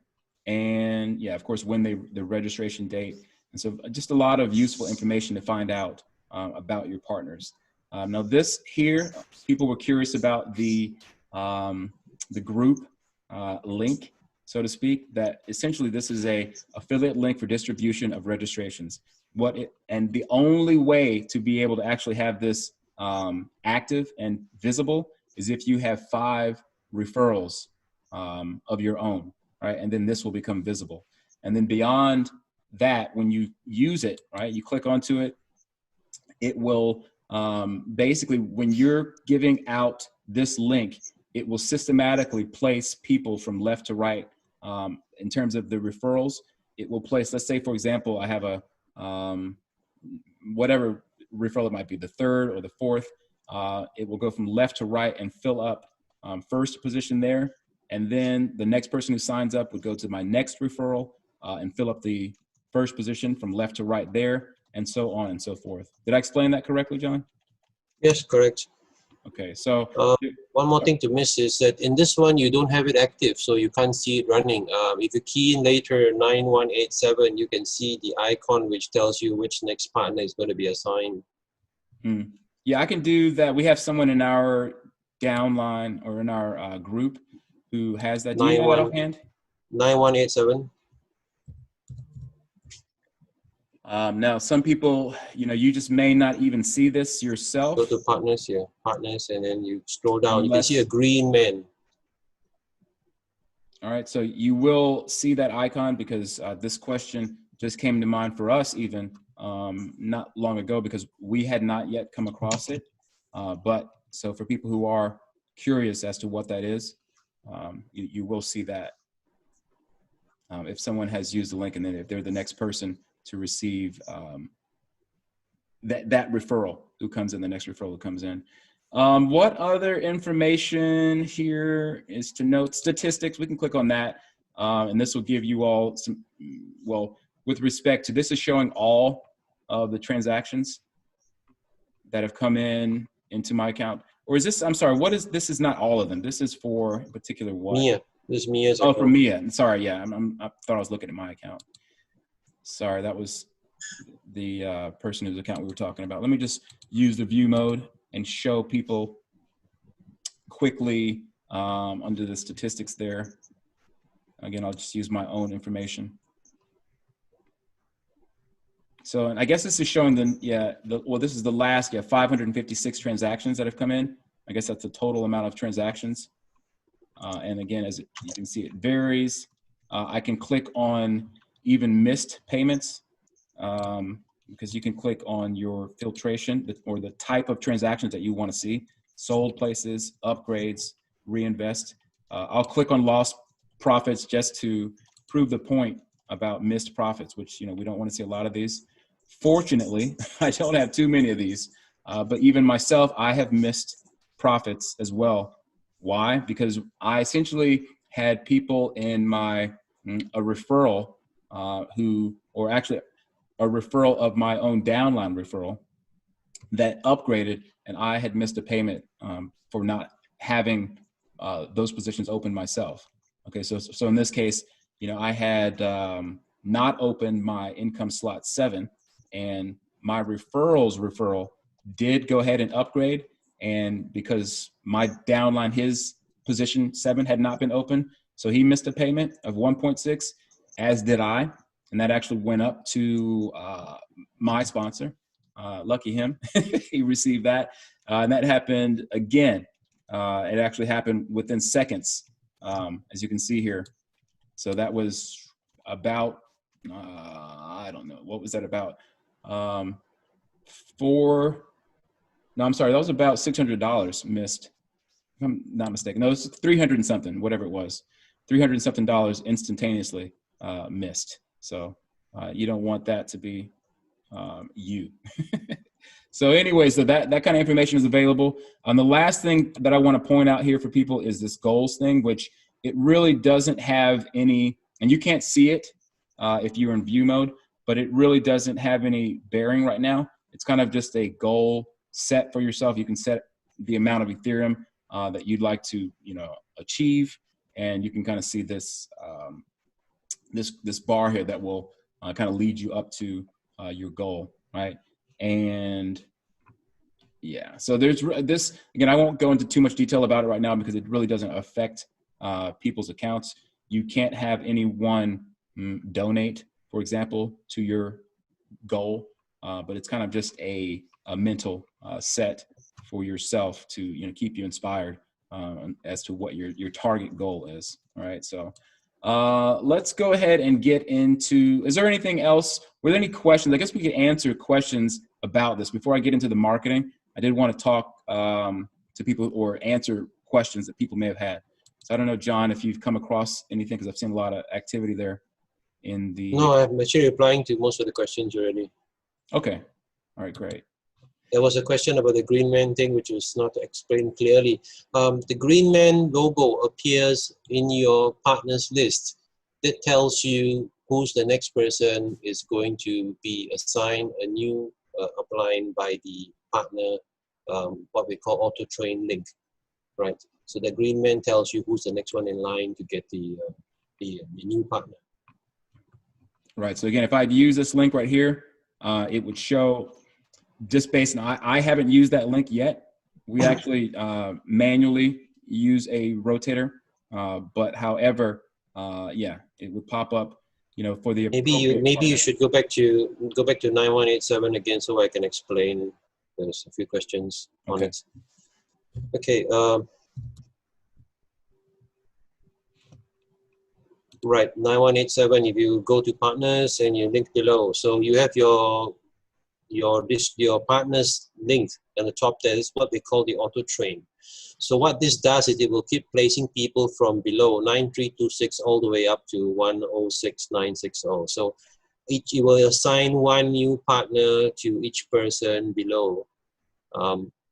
And yeah, of course, when the registration date. And so just a lot of useful information to find out about your partners. Now this here, people were curious about the group link, so to speak, that essentially this is a affiliate link for distribution of registrations. And the only way to be able to actually have this active and visible is if you have 5 referrals of your own, right? And then this will become visible. And then beyond that, when you use it, right, you click onto it, it will basically, when you're giving out this link, it will systematically place people from left to right in terms of the referrals. It will place, let's say, for example, I have a whatever referral it might be, the 3rd or the 4th. It will go from left to right and fill up first position there. And then the next person who signs up would go to my next referral and fill up the first position from left to right there, and so on and so forth. Did I explain that correctly, John? Yes, correct. Okay, so one more thing to miss is that in this one, you don't have it active, so you can't see it running. If you key in later 9187, you can see the icon which tells you which next partner is going to be assigned. Yeah, I can do that. We have someone in our downline or in our group who has that. Do you know that offhand? 9187. Now, some people, you just may not even see this yourself. Go to partners here, partners, and then you scroll down. You can see a green man. All right, so you will see that icon because this question just came to mind for us even not long ago because we had not yet come across it. But so for people who are curious as to what that is, you will see that if someone has used the link and then if they're the next person to receive that referral who comes in, the next referral who comes in. What other information here is to note? Statistics, we can click on that. And this will give you all some, well, with respect to, this is showing all of the transactions that have come into my account. Or is this, I'm sorry, this is not all of them. This is for a particular what? Mia, this is Mia's account. Oh, for Mia, sorry, yeah, I thought I was looking at my account. Sorry, that was the person whose account we were talking about. Let me just use the view mode and show people quickly under the statistics there. Again, I'll just use my own information. So, and I guess this is showing well, this is the last, 556 transactions that have come in. I guess that's the total amount of transactions. And again, as you can see, it varies. I can click on even missed payments because you can click on your filtration or the type of transactions that you want to see: sold places, upgrades, reinvest. I'll click on lost profits just to prove the point about missed profits, which, we don't want to see a lot of these. Fortunately, I don't have too many of these, but even myself, I have missed profits as well. Why? Because I essentially had people in a referral or actually a referral of my own downline referral that upgraded, and I had missed a payment for not having those positions open myself. Okay, so in this case, I had not opened my income slot 7, and my referral did go ahead and upgrade, and because my downline, his position 7 had not been open, so he missed a payment of 1.6, as did I, and that actually went up to my sponsor. Lucky him, he received that, and that happened again. It actually happened within seconds, as you can see here. So that was about, I don't know, what was that about? That was about $600 missed, if I'm not mistaken. No, it was 300 and something, whatever it was. $300 and something instantaneously missed. So you don't want that to be you. So anyway, so that kind of information is available. The last thing that I want to point out here for people is this goals thing, which it really doesn't have any, and you can't see it if you're in view mode, but it really doesn't have any bearing right now. It's kind of just a goal set for yourself. You can set the amount of Ethereum that you'd like to, achieve, and you can kind of see this this bar here that will kind of lead you up to your goal, right? And yeah, so there's this, again, I won't go into too much detail about it right now because it really doesn't affect people's accounts. You can't have anyone donate, for example, to your goal, but it's kind of just a mental set for yourself to keep you inspired as to what your target goal is. All right, so let's go ahead and get into, is there anything else? Were there any questions? I guess we could answer questions about this. Before I get into the marketing, I did want to talk to people or answer questions that people may have had. So I don't know, John, if you've come across anything, because I've seen a lot of activity there in the... No, I'm actually replying to most of the questions already. Okay. All right, great. There was a question about the green man thing, which was not explained clearly. The green man logo appears in your partners list. That tells you who's the next person is going to be assigned a new upline by the partner, what we call auto train link, right? So the green man tells you who's the next one in line to get the new partner. Right. So again, if I'd use this link right here, it would show just based on, I haven't used that link yet. We actually manually use a rotator, but however, yeah, it would pop up, for the maybe you should go back to 9187 again so I can explain. There's a few questions on it. Okay. Right, 9187. If you go to partners and you link below, so you have your partners linked at the top. There is what we call the auto train. So what this does is it will keep placing people from below 9326 all the way up to 106960. So it will assign one new partner to each person below.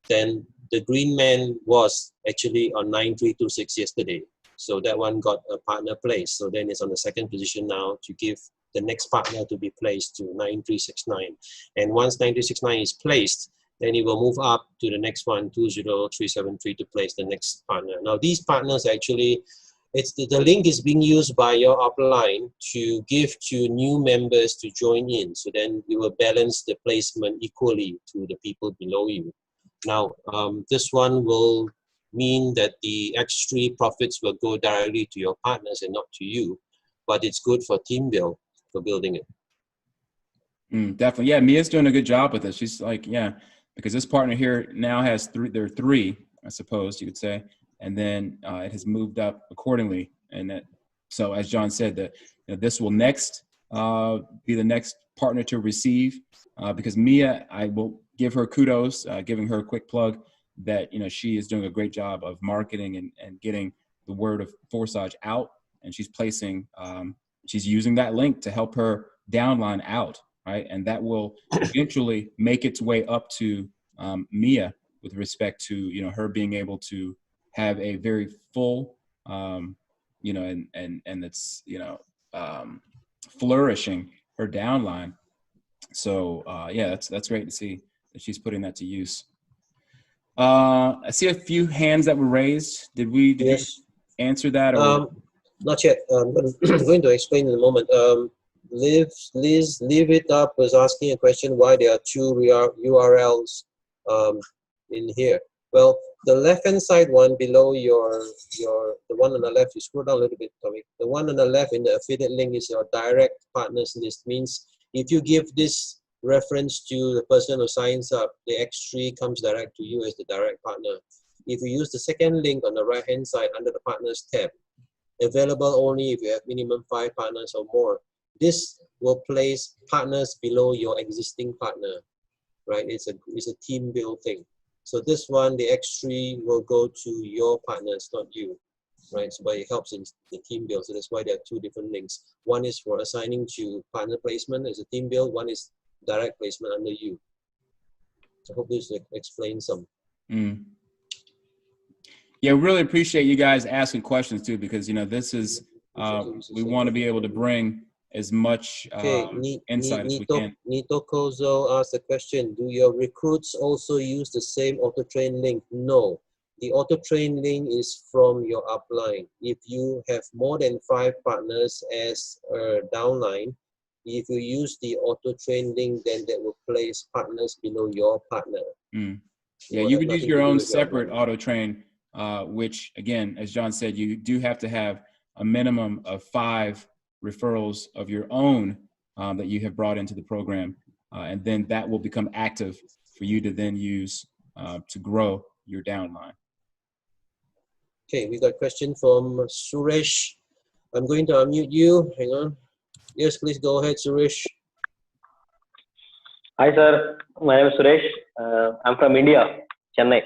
Then the green man was actually on 9326 yesterday. So that one got a partner place. So then it's on the second position now to give the next partner to be placed to 9369. And once 9369 is placed, then it will move up to the next one, 20373, to place the next partner. Now these partners actually, the link is being used by your upline to give to new members to join in. So then you will balance the placement equally to the people below you. Now, this one will mean that the X3 profits will go directly to your partners and not to you, but it's good for team build, for building it. Definitely. Yeah, Mia's doing a good job with this. She's like, yeah, because this partner here now has there are three, I suppose you could say, and then it has moved up accordingly. And that, so as John said, that this will next be the next partner to receive, because Mia, I will give her kudos, giving her a quick plug, that she is doing a great job of marketing and getting the word of Forsage out, and she's placing she's using that link to help her downline out, right? And that will eventually make its way up to Mia with respect to her being able to have a very full and it's flourishing her downline. So yeah, that's great to see that she's putting that to use. I see a few hands that were raised. Did yes. You answer that? Or? Not yet. I'm going to explain in a moment. Liz Leave It Up was asking a question why there are two URLs in here. Well, the left-hand side one below the one on the left, you scroll down a little bit, Tommy. The one on the left in the affiliate link is your direct partners list. Means if you give this reference to the person who signs up, the X3 comes direct to you as the direct partner. If you use the second link on the right-hand side under the partners tab, available only if you have minimum 5 partners or more, this will place partners below your existing partner, right? It's a team build thing. So this one, the X3 will go to your partners, not you, right? So but it helps in the team build. So that's why there are two different links. One is for assigning to partner placement as a team build. One is direct placement under you. I hope this explains some. Mm. Yeah, really appreciate you guys asking questions too, because this is we want to be able to bring as much Okay, insight as we can. Nito Kozo asked a question. Do your recruits also use the same auto-train link? No. The auto-train link is from your upline. If you have more than 5 partners as a downline, if you use the auto-train link, then that will place partners below your partner. Mm. Yeah, you could use your own separate auto train, which again, as John said, you do have to have a minimum of 5 referrals of your own that you have brought into the program. And then that will become active for you to then use to grow your downline. Okay, we got a question from Suresh. I'm going to unmute you. Hang on. Yes, please go ahead, Suresh. Hi, sir. My name is Suresh. I'm from India, Chennai.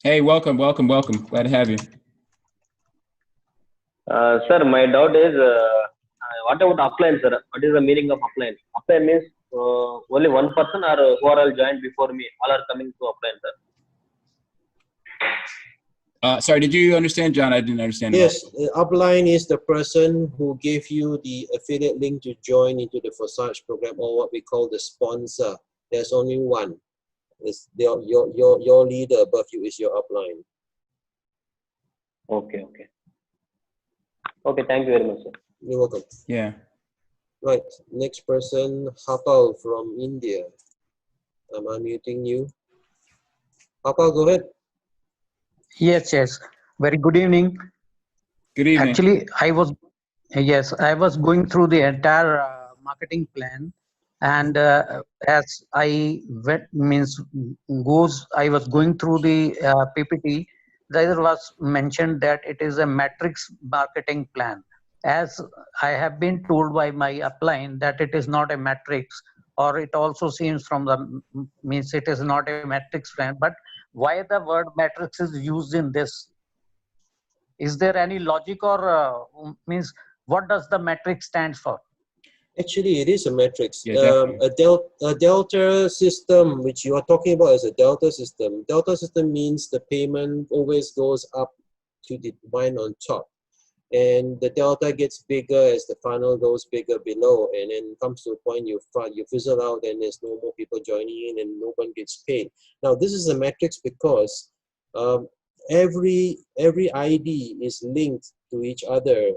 Hey, welcome. Glad to have you. Sir, my doubt is, what about upline, sir? What is the meaning of upline? Upline means only one person, or who are all joined before me, all are coming to upline, sir. Sorry, did you understand, John? I didn't understand. Yes, upline is the person who gave you the affiliate link to join into the Forsage program, or what we call the sponsor. There's only one. It's your leader above you is your upline. Okay. Okay, thank you very much, sir. You're welcome. Yeah. Right, next person, Hapal from India. I'm unmuting you. Hapal, go ahead. Yes. Very good evening. Good evening. Actually, I was going through the entire marketing plan, and as I was going through the PPT. There was mentioned that it is a matrix marketing plan. As I have been told by my upline that it is not a matrix, or it also seems from the means it is not a matrix plan. But why the word matrix is used in this? Is there any logic, or means what does the matrix stands for? Actually, it is a matrix. Yeah, a delta system, which you are talking about, is a delta system. Delta system means the payment always goes up to the line on top, and the delta gets bigger as the funnel goes bigger below, and then comes to a point you fizzle out, and there's no more people joining in, and no one gets paid. Now, this is a matrix because every ID is linked to each other.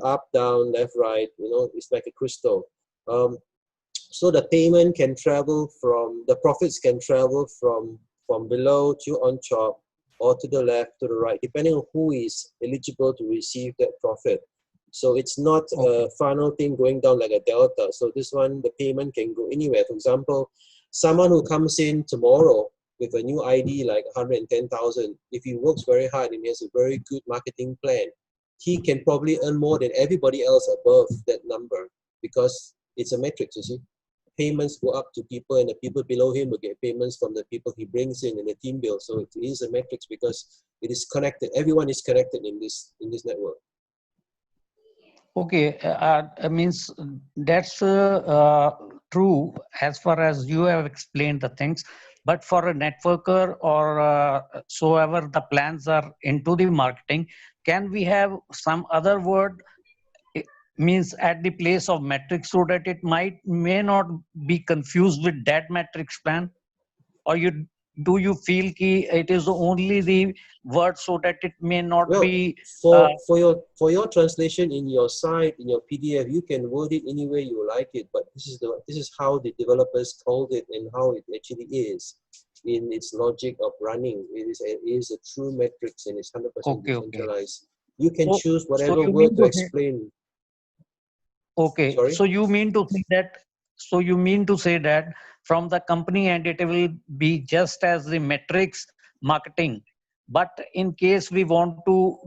Up, down, left, right, it's like a crystal. So the payment can travel the profits can travel from below to on top, or to the left, to the right, depending on who is eligible to receive that profit. So it's not a final thing going down like a delta. So this one, the payment can go anywhere. For example, someone who comes in tomorrow with a new ID like 110,000, if he works very hard and he has a very good marketing plan, he can probably earn more than everybody else above that number, because it's a matrix, you see. Payments go up to people, and the people below him will get payments from the people he brings in the team build. So it is a matrix because it is connected. Everyone is connected in this network. Okay, means that's true as far as you have explained the things. But for a networker or so ever the plans are into the marketing, can we have some other word means at the place of matrix, so that it may not be confused with that matrix plan? Or do you feel ki it is only the word so that it may not be for your translation in your site, in your PDF, you can word it any way you like it, but this is how the developers called it and how it actually is in its logic of running. It is a true matrix, and it's 100% decentralized. You can choose whatever word to explain. Okay. Sorry? So you mean to say that from the company end it will be just as the metrics marketing, but in case we want to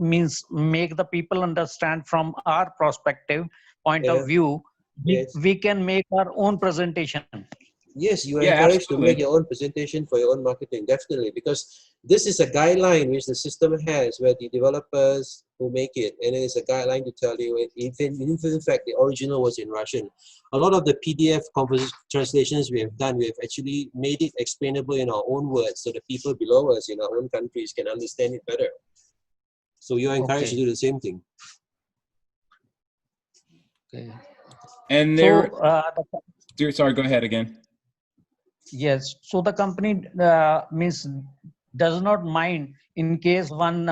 make the people understand from our perspective point of view, we can make our own presentation. Yes, you are encouraged to make your own presentation for your own marketing, definitely, because this is a guideline which the system has, where the developers who make it, and then it's a guideline to tell you if in fact the original was in Russian. A lot of the PDF translations we have done, we have actually made it explainable in our own words so the people below us in our own countries can understand it better. So you're encouraged to do the same thing. Okay. And there, sorry, go ahead again. Yes, so the company means does not mind in case one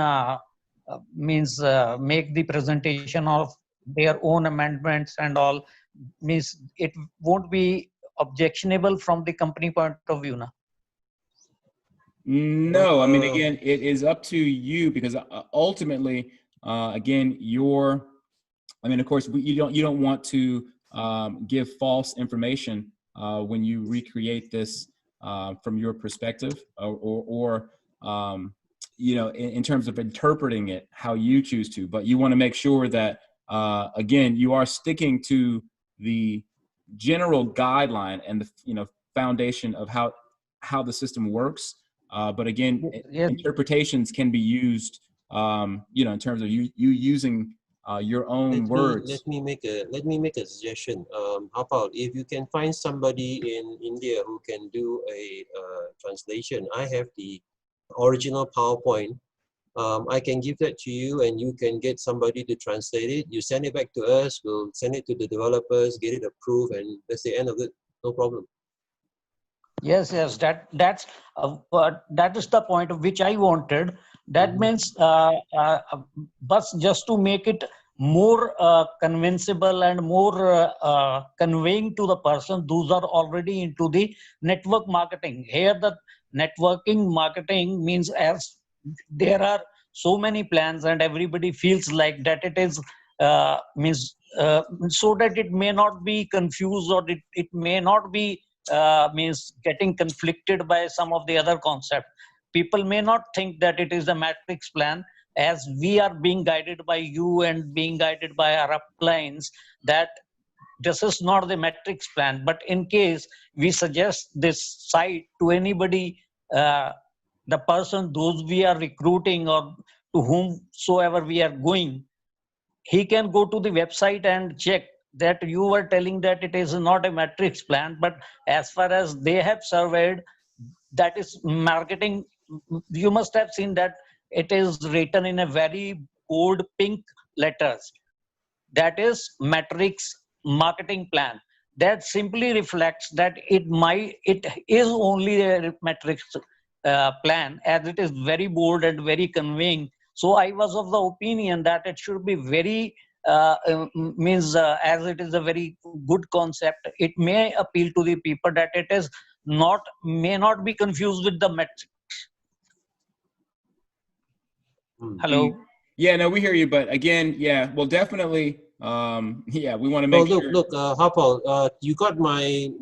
make the presentation of their own amendments and all, means it won't be objectionable from the company point of view, na? No, I mean, again, it is up to you, because ultimately, again, I mean, of course, you don't want to give false information when you recreate this from your perspective, or you know, in terms of interpreting it how you choose to. But you want to make sure that again, you are sticking to the general guideline and the foundation of how the system works. But again, Yes. interpretations can be used, in terms of you using your own words. Let me make a suggestion. How about if you can find somebody in India who can do a translation? I have the original PowerPoint. I can give that to you, and you can get somebody to translate it. You send it back to us. We'll send it to the developers, get it approved, and that's the end of it. No problem. Yes, that is the point of which I wanted. That means, but just to make it more convincible and more conveying to the person, those are already into the network marketing. Here, the networking marketing means, as there are so many plans and everybody feels like that it is so that it may not be confused, or it may not be means getting conflicted by some of the other concepts. People may not think that it is a matrix plan, as we are being guided by you and being guided by our uplines, that this is not the matrix plan. But in case we suggest this site to anybody, the person, those we are recruiting or to whomsoever we are going, he can go to the website and check that you were telling that it is not a matrix plan, but as far as they have surveyed, that is marketing. You must have seen that it is written in a very bold pink letters. That is matrix marketing plan. That simply reflects that it is only a matrix plan, as it is very bold and very conveying. So I was of the opinion that it should be very as it is a very good concept, it may appeal to the people that it is may not be confused with the metric. Hello. Yeah, no, we hear you, but again, yeah, well, definitely, yeah, we want to make sure. Look, Harpal, you got my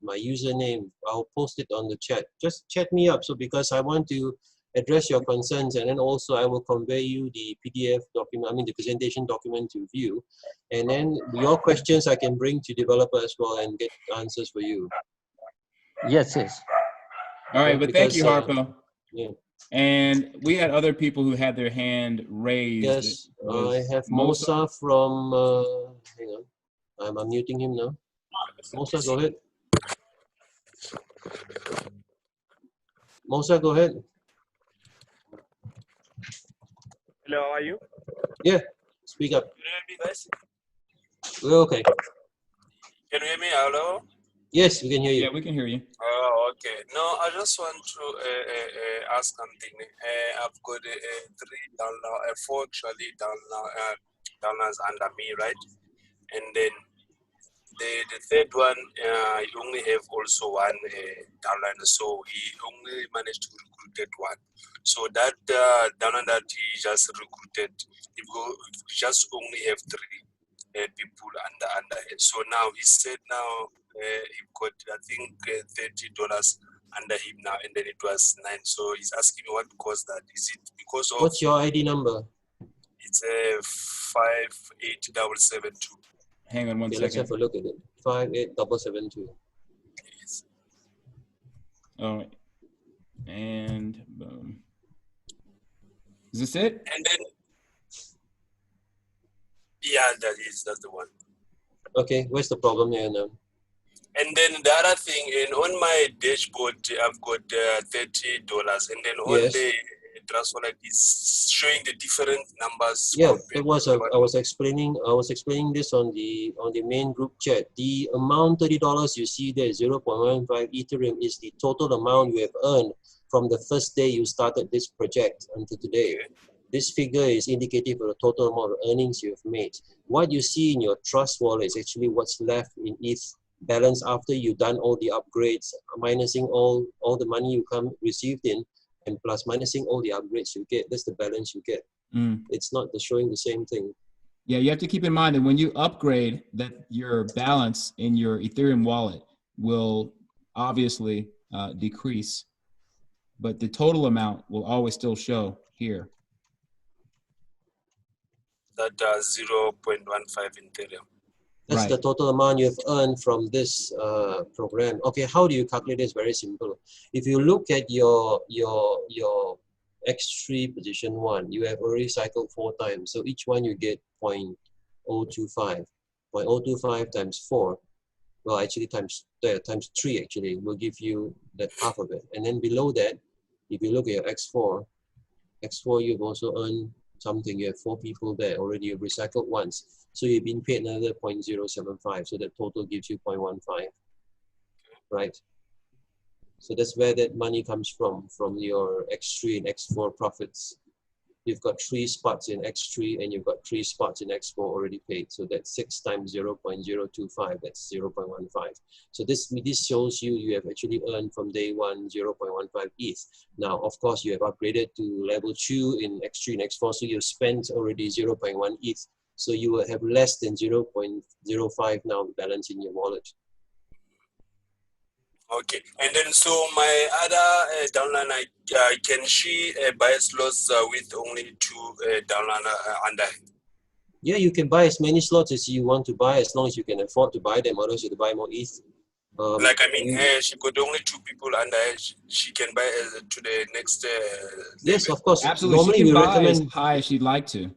my username. I'll post it on the chat. Just chat me up, so because I want to address your concerns, and then also I will convey you the PDF document, I mean the presentation document to view, and then your questions I can bring to developer as well and get answers for you. Yes. All right, but thank you, Harpo. Yeah. And we had other people who had their hand raised. Yes, I have Mosa from, hang on, I'm unmuting him now. Mosa, go ahead. Mosa, go ahead. Hello, how are you? Yeah, speak up. Can you hear me, guys? We're okay. Can you hear me? Hello? Yes, we can hear you. Yeah, we can hear you. Oh, okay. No, I just want to ask something. I've got 3 download, 4 actually downloads under me, right? And then the third one, you only have also 1 download, so he only managed to recruit 1. So that download that he just recruited, he just only have 3 people under it. So now he said now he got, I think, $30 under him now, and then it was 9. So he's asking me what caused that. Is it because of? What's your ID number? It's 58772. Hang on one second. Let's have a look at it. 58772. Yes. All right. And boom. Is this it? And then, yeah, that's the one. Okay, where's the problem here now? And then the other thing, and on my dashboard, I've got $30, and then on Yes. the Trust Wallet is showing the different numbers. Yeah, compared that was to I was explaining this on the main group chat. The amount $30 you see there, 0.15 Ethereum, is the total amount you have earned from the first day you started this project until today. This figure is indicative of the total amount of earnings you have made. What you see in your Trust Wallet is actually what's left in ETH balance after you've done all the upgrades, minusing all the money you received in, and plus minusing all the upgrades you get. That's the balance you get. It's not showing the same thing. Yeah, you have to keep in mind that when you upgrade, that your balance in your Ethereum wallet will obviously decrease, but the total amount will always still show here. that 0.15 Ethereum. That's Right. the total amount you've earned from this program. Okay, how do you calculate this? Very simple. If you look at your X3 position 1, you have already cycled 4 times. So each one you get 0.025. 0.025 times 4, well, actually times 3 actually will give you that half of it. And then below that, if you look at your X4, you've also earned something. You have 4 people there already. You've recycled once. So you've been paid another 0.075. So that total gives you 0.15, right? So that's where that money comes from your X3 and X4 profits. You've got 3 spots in X3 and you've got 3 spots in X4 already paid. So that's 6 times 0.025, that's 0.15. So this shows you have actually earned from day 1 0.15 ETH. Now, of course, you have upgraded to level 2 in X3 and X4, so you've spent already 0.1 ETH. So you will have less than 0.05 now balance in your wallet. Okay, and then so my other downline, can she buy slots with only 2 downline under? Yeah, you can buy as many slots as you want to buy, as long as you can afford to buy them. Otherwise, you have to buy more ETH. Like, I mean, she got only 2 people under her. She can buy to the next yes, level. of course. Absolutely. Normally, She can we buy recommend as high as she'd like to.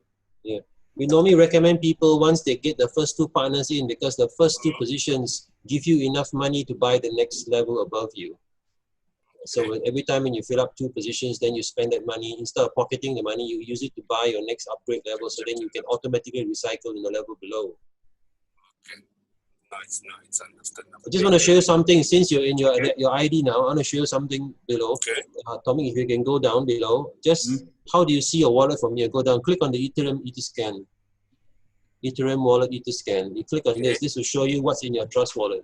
Yeah, we normally recommend people once they get the first 2 partners in, because the first 2 positions give you enough money to buy the next level above you. So every time when you fill up 2 positions, then you spend that money. Instead of pocketing the money, you use it to buy your next upgrade level. So then you can automatically recycle in the level below. Okay. No, it's understandable. I just want to show you something. Since you're in your ID now, I want to show you something below. Okay. Tommy, if you can go down below, just how do you see your wallet from here? Go down, click on the Ethereum Etherscan. Ethereum wallet Etherscan. You click on this. This will show you what's in your Trust wallet.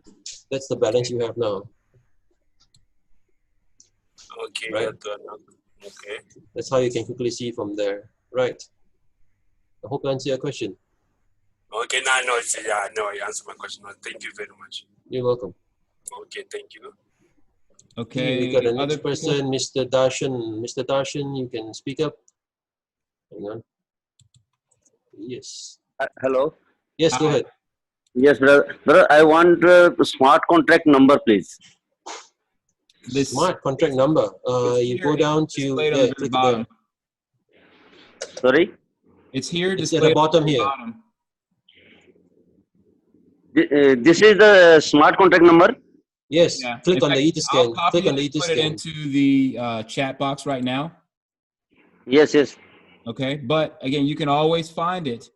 That's the balance you have now. Okay. Right. Okay. That's how you can quickly see from there. Right. I hope I answered your question. Okay. No, you answered my question. Thank you very much. You're welcome. Okay. Thank you. Okay. We got the next other person, Mr. Darshan. Mr. Darshan, you can speak up. Hang on. Yes. Hello. Yes, go ahead. Yes, brother. Brother, I want smart contract number, please. This Smart contract number. You go down to displayed on the very click bottom. there. Sorry. It's here. It's displayed at the bottom on the here. bottom. This is the smart contract number. Yes. Yeah. Click In on fact, the Etherscan. I'll copy Click on it the and put it Etherscan. into the chat box right now. Yes, yes. Okay, but again, you can always find it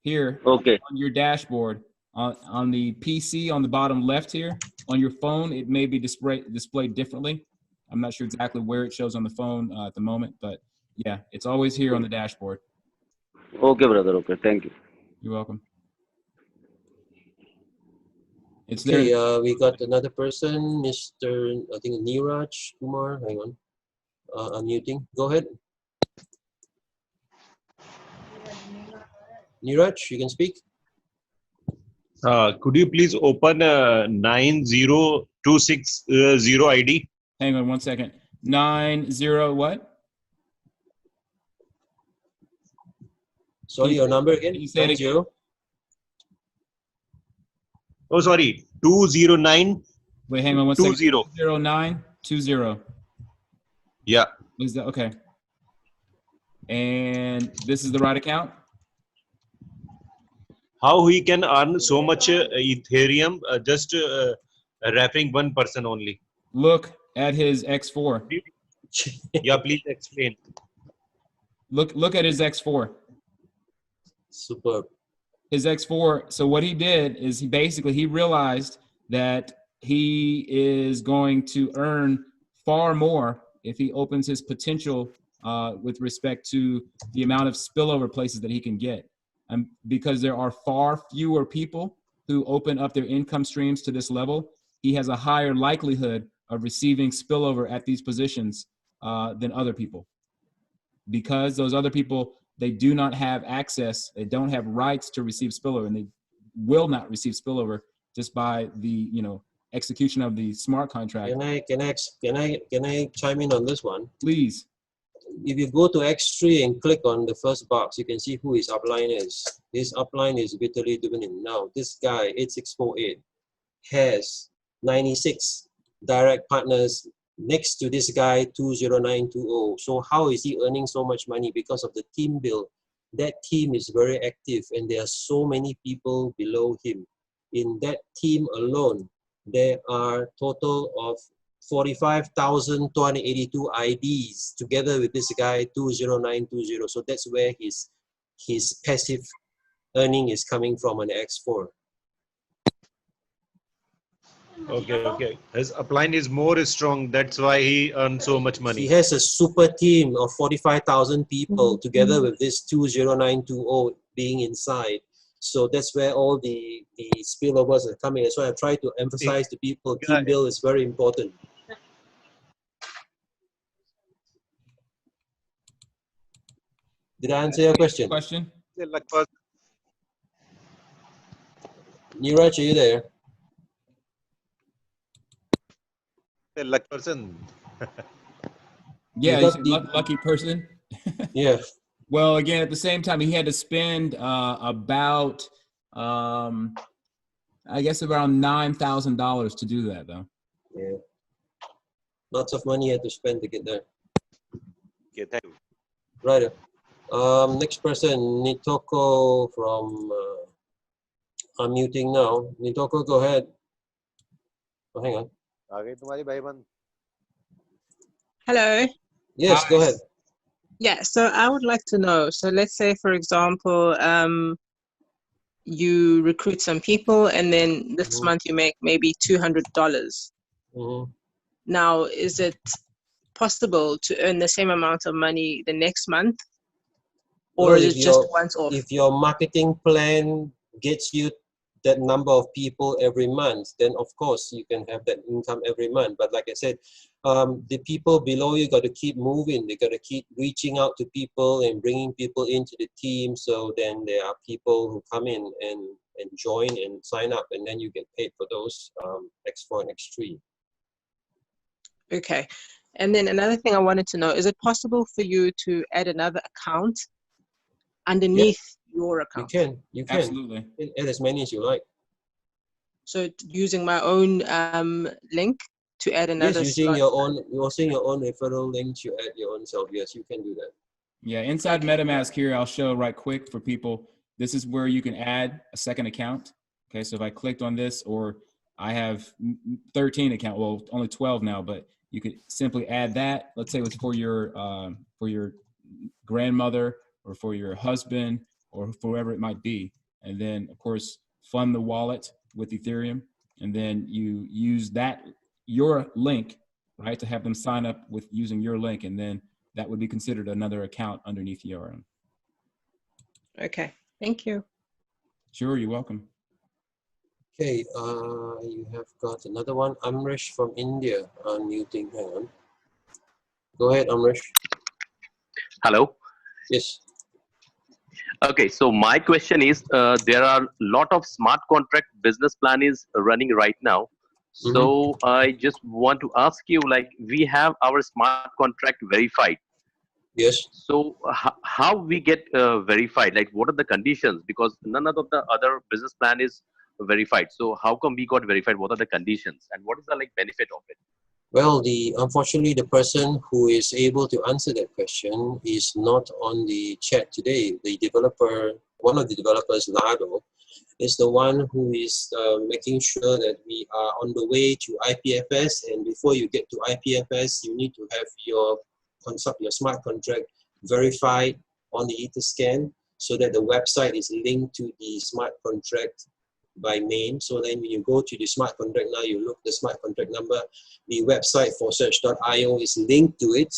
here Okay. on your dashboard, on the PC on the bottom left here. On your phone, it may be displayed differently. I'm not sure exactly where it shows on the phone at the moment, but yeah, it's always here on the dashboard. Okay, brother. Okay, thank you. You're welcome. It's Okay, there. we got another person, Mr. I think Niraj Kumar. Hang on. Unmuting. Go ahead. Niraj, you can speak. Could you please open 90260 ID? Hang on one second. 90 what? Sorry, your number again? Can you say it again? 90? Oh, sorry. 209. Wait, hang on one 20. second. 0920. Yeah. Is that okay? And this is the right account? How he can earn so much Ethereum just wrapping one person only? Look at his X4. Yeah, please explain. Look at his X4. Superb. His X4. So what he did is he realized that he is going to earn far more if he opens his potential with respect to the amount of spillover places that he can get. Because there are far fewer people who open up their income streams to this level, he has a higher likelihood of receiving spillover at these positions than other people. Because those other people, they do not have access, they don't have rights to receive spillover, and they will not receive spillover just by the execution of the smart contract. Can I chime in on this one? Please. If you go to X3 and click on the first box, you can see who his upline is. His upline is Vitaly Dubinin. Now, this guy, 8648, has 96 direct partners next to this guy, 20920. So how is he earning so much money? Because of the team build. That team is very active, and there are so many people below him. In that team alone, there are total of 45,282 IDs together with this guy 20920. So that's where his passive earning is coming from on X4. Okay. His upline is more strong. That's why he earns so much money. He has a super team of 45,000 people together with this 20920 being inside. So that's where all the spillovers are coming. That's why I try to emphasize to people, team build is very important. Did I answer your question? Neeraj, are you there? Luck person. Yeah, he's a lucky person. Yeah. Well, again, at the same time, he had to spend about, I guess, around $9,000 to do that, though. Yeah. Lots of money he had to spend to get there. Okay, thank you. Right. Next person, Nitoko from, unmuting now. Nitoko, go ahead. Oh, hang on. Hello. Yes, go ahead. Yeah, so I would like to know, so let's say, for example, you recruit some people and then this month you make maybe $200. Now, is it possible to earn the same amount of money the next month? Or Well, is it just once off? If your marketing plan gets you that number of people every month, then of course you can have that income every month. But like I said, the people below you got to keep moving. They got to keep reaching out to people and bringing people into the team. So then there are people who come in and join and sign up, and then you get paid for those X4 and X3. Okay. And then another thing I wanted to know, is it possible for you to add another account underneath your account? You can. Absolutely. Add as many as you like. So using my own link to add another. Yes, using your own referral link, you add your own self. Yes, you can do that. Yeah, inside MetaMask here, I'll show right quick for people. This is where you can add a second account. Okay, so if I clicked on this, or I have 13 accounts, well, only 12 now, but you could simply add that. Let's say it was for your grandmother or for your husband or for whoever it might be. And then, of course, fund the wallet with Ethereum. And then you use your link, right, to have them sign up with using your link. And then that would be considered another account underneath your own. Okay, thank you. Sure, you're welcome. Okay, you have got another one. Amrish from India unmuting. Hang on. Go ahead, Amrish. Hello. Yes. Okay, so my question is, there are a lot of smart contract business plan is running right now. So I just want to ask you, like, we have our smart contract verified. Yes. So how we get verified? Like, what are the conditions? Because none of the other business plan is verified. So how come we got verified? What are the conditions? And what is the benefit of it? Well, unfortunately, the person who is able to answer that question is not on the chat today. The developer, one of the developers, Lado, is the one who is making sure that we are on the way to IPFS. And before you get to IPFS, you need to have your smart contract verified on the Etherscan so that the website is linked to the smart contract by name. So then when you go to the smart contract now, you look the smart contract number, the website forsage.io is linked to it.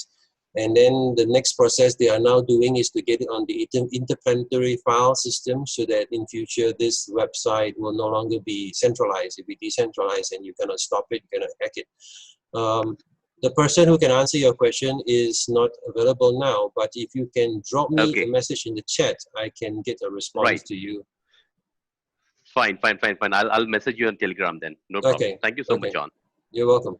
And then the next process they are now doing is to get it on the interplanetary file system so that in future this website will no longer be centralized. It will be decentralized and you cannot stop it, you cannot hack it. The person who can answer your question is not available now, but if you can drop me a message in the chat, I can get a response to you. Fine. I'll message you on Telegram then. No problem. Thank you so much, John. You're welcome.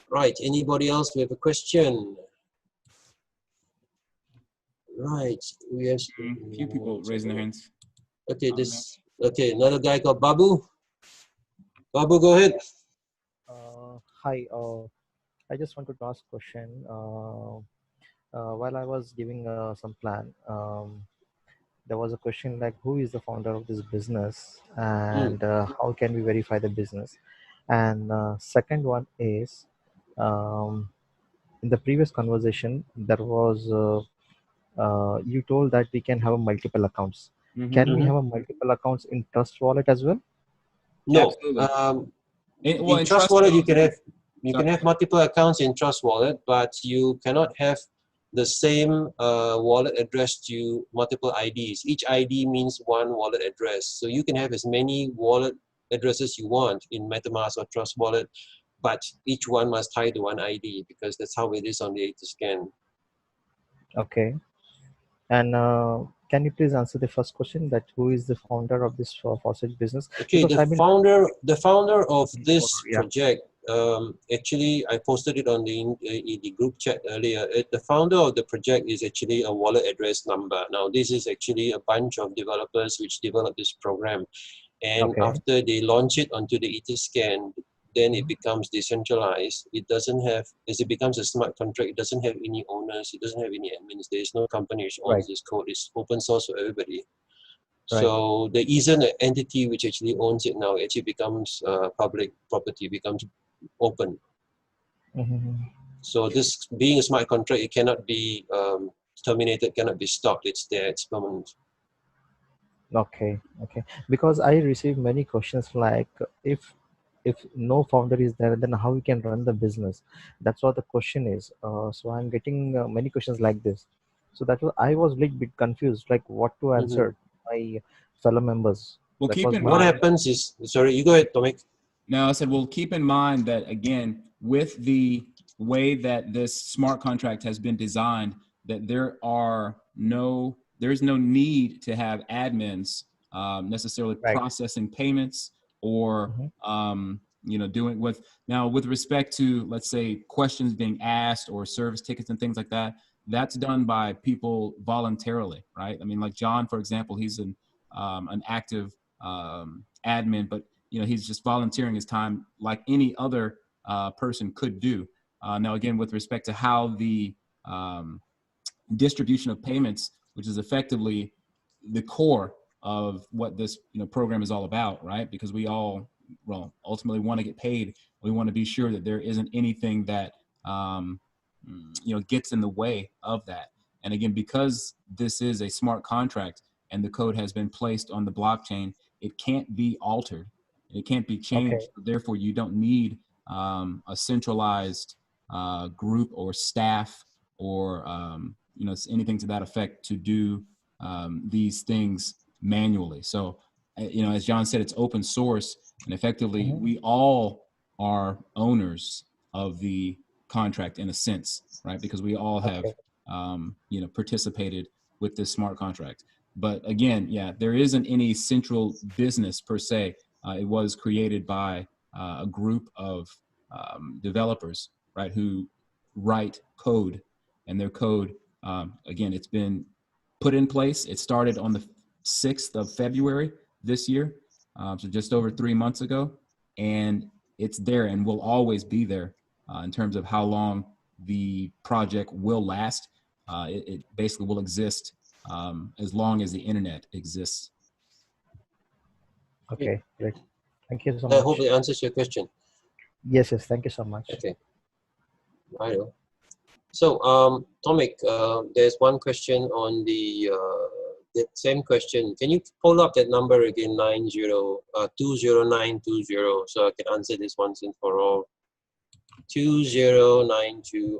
Right. Anybody else with a question? Right. We have a few people raising their hands. Okay. Another guy called Babu. Babu, go ahead. Hi. I just wanted to ask a question. While I was giving some plan, there was a question like, who is the founder of this business and how can we verify the business? And second one is, in the previous conversation, there was, you told that we can have multiple accounts. Can we have a multiple accounts in Trust Wallet as well? No. In Trust Wallet, you can have multiple accounts in Trust Wallet, but you cannot have the same wallet address to multiple IDs. Each ID means one wallet address. So you can have as many wallet addresses you want in MetaMask or Trust Wallet, but each one must tie to one ID because that's how it is on the Etherscan. Okay. And can you please answer the first question, that who is the founder of this Forsage business? Okay, the founder of this project, actually I posted it on the group chat earlier. The founder of the project is actually a wallet address number. Now this is actually a bunch of developers which developed this program. And after they launch it onto the Etherscan, then it becomes decentralized. It doesn't have, as it becomes a smart contract, it doesn't have any owners, it doesn't have any admins. There is no company which owns this code. It's open source for everybody. So there isn't an entity which actually owns it now. It actually becomes public property, becomes open. So this being a smart contract, it cannot be terminated, cannot be stopped. It's there, it's permanent. Okay. Because I received many questions like, if no founder is there, then how we can run the business? That's what the question is. So I'm getting many questions like this. So I was a little bit confused, like what to answer my fellow members. Well, what happens is, sorry, you go ahead, Tomek. No, I said, well, keep in mind that, again, with the way that this smart contract has been designed, that there's no need to have admins necessarily processing payments or doing with respect to, let's say, questions being asked or service tickets and things like that. That's done by people voluntarily, right? I mean, like John, for example, he's an active admin, but he's just volunteering his time like any other person could do. Now, again, with respect to how the distribution of payments, which is effectively the core of what this program is all about, right? Because we all ultimately want to get paid. We want to be sure that there isn't anything that gets in the way of that. And again, because this is a smart contract and the code has been placed on the blockchain, it can't be altered. It can't be changed. Therefore, you don't need a centralized group or staff or anything to that effect to do these things manually. So, as John said, it's open source, and effectively, we all are owners of the contract in a sense, right? Because we all have, participated with this smart contract. But again, there isn't any central business per se. It was created by a group of developers, right, who write code, and their code, again, it's been put in place. It started on the 6th of February this year, so just over 3 months ago, and it's there and will always be there in terms of how long the project will last. It basically will exist as long as the internet exists. Okay, great. Thank you so I much. hope it answers your question. Yes, yes. Thank you so much. Okay. Right. So, Tomic, there's one question on the same question. Can you pull up that number again, 20920, so I can answer this once and for all? 20920.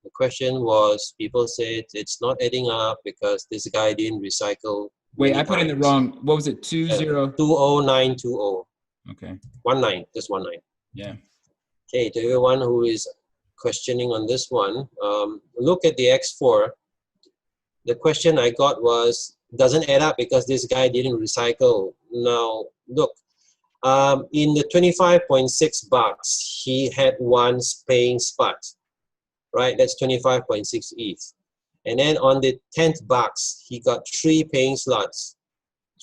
The question was, people said it's not adding up because this guy didn't recycle. Wait, I put in the wrong. What was it? 20920. Okay. 19, just 19. Yeah. Okay, to everyone who is questioning on this one, look at the X4. The question I got was, doesn't add up because this guy didn't recycle. Now, look, in the 25.6 bucks, he had one paying spot, right? That's 25.6 ETH. And then on the 10th bucks, he got 3 paying slots,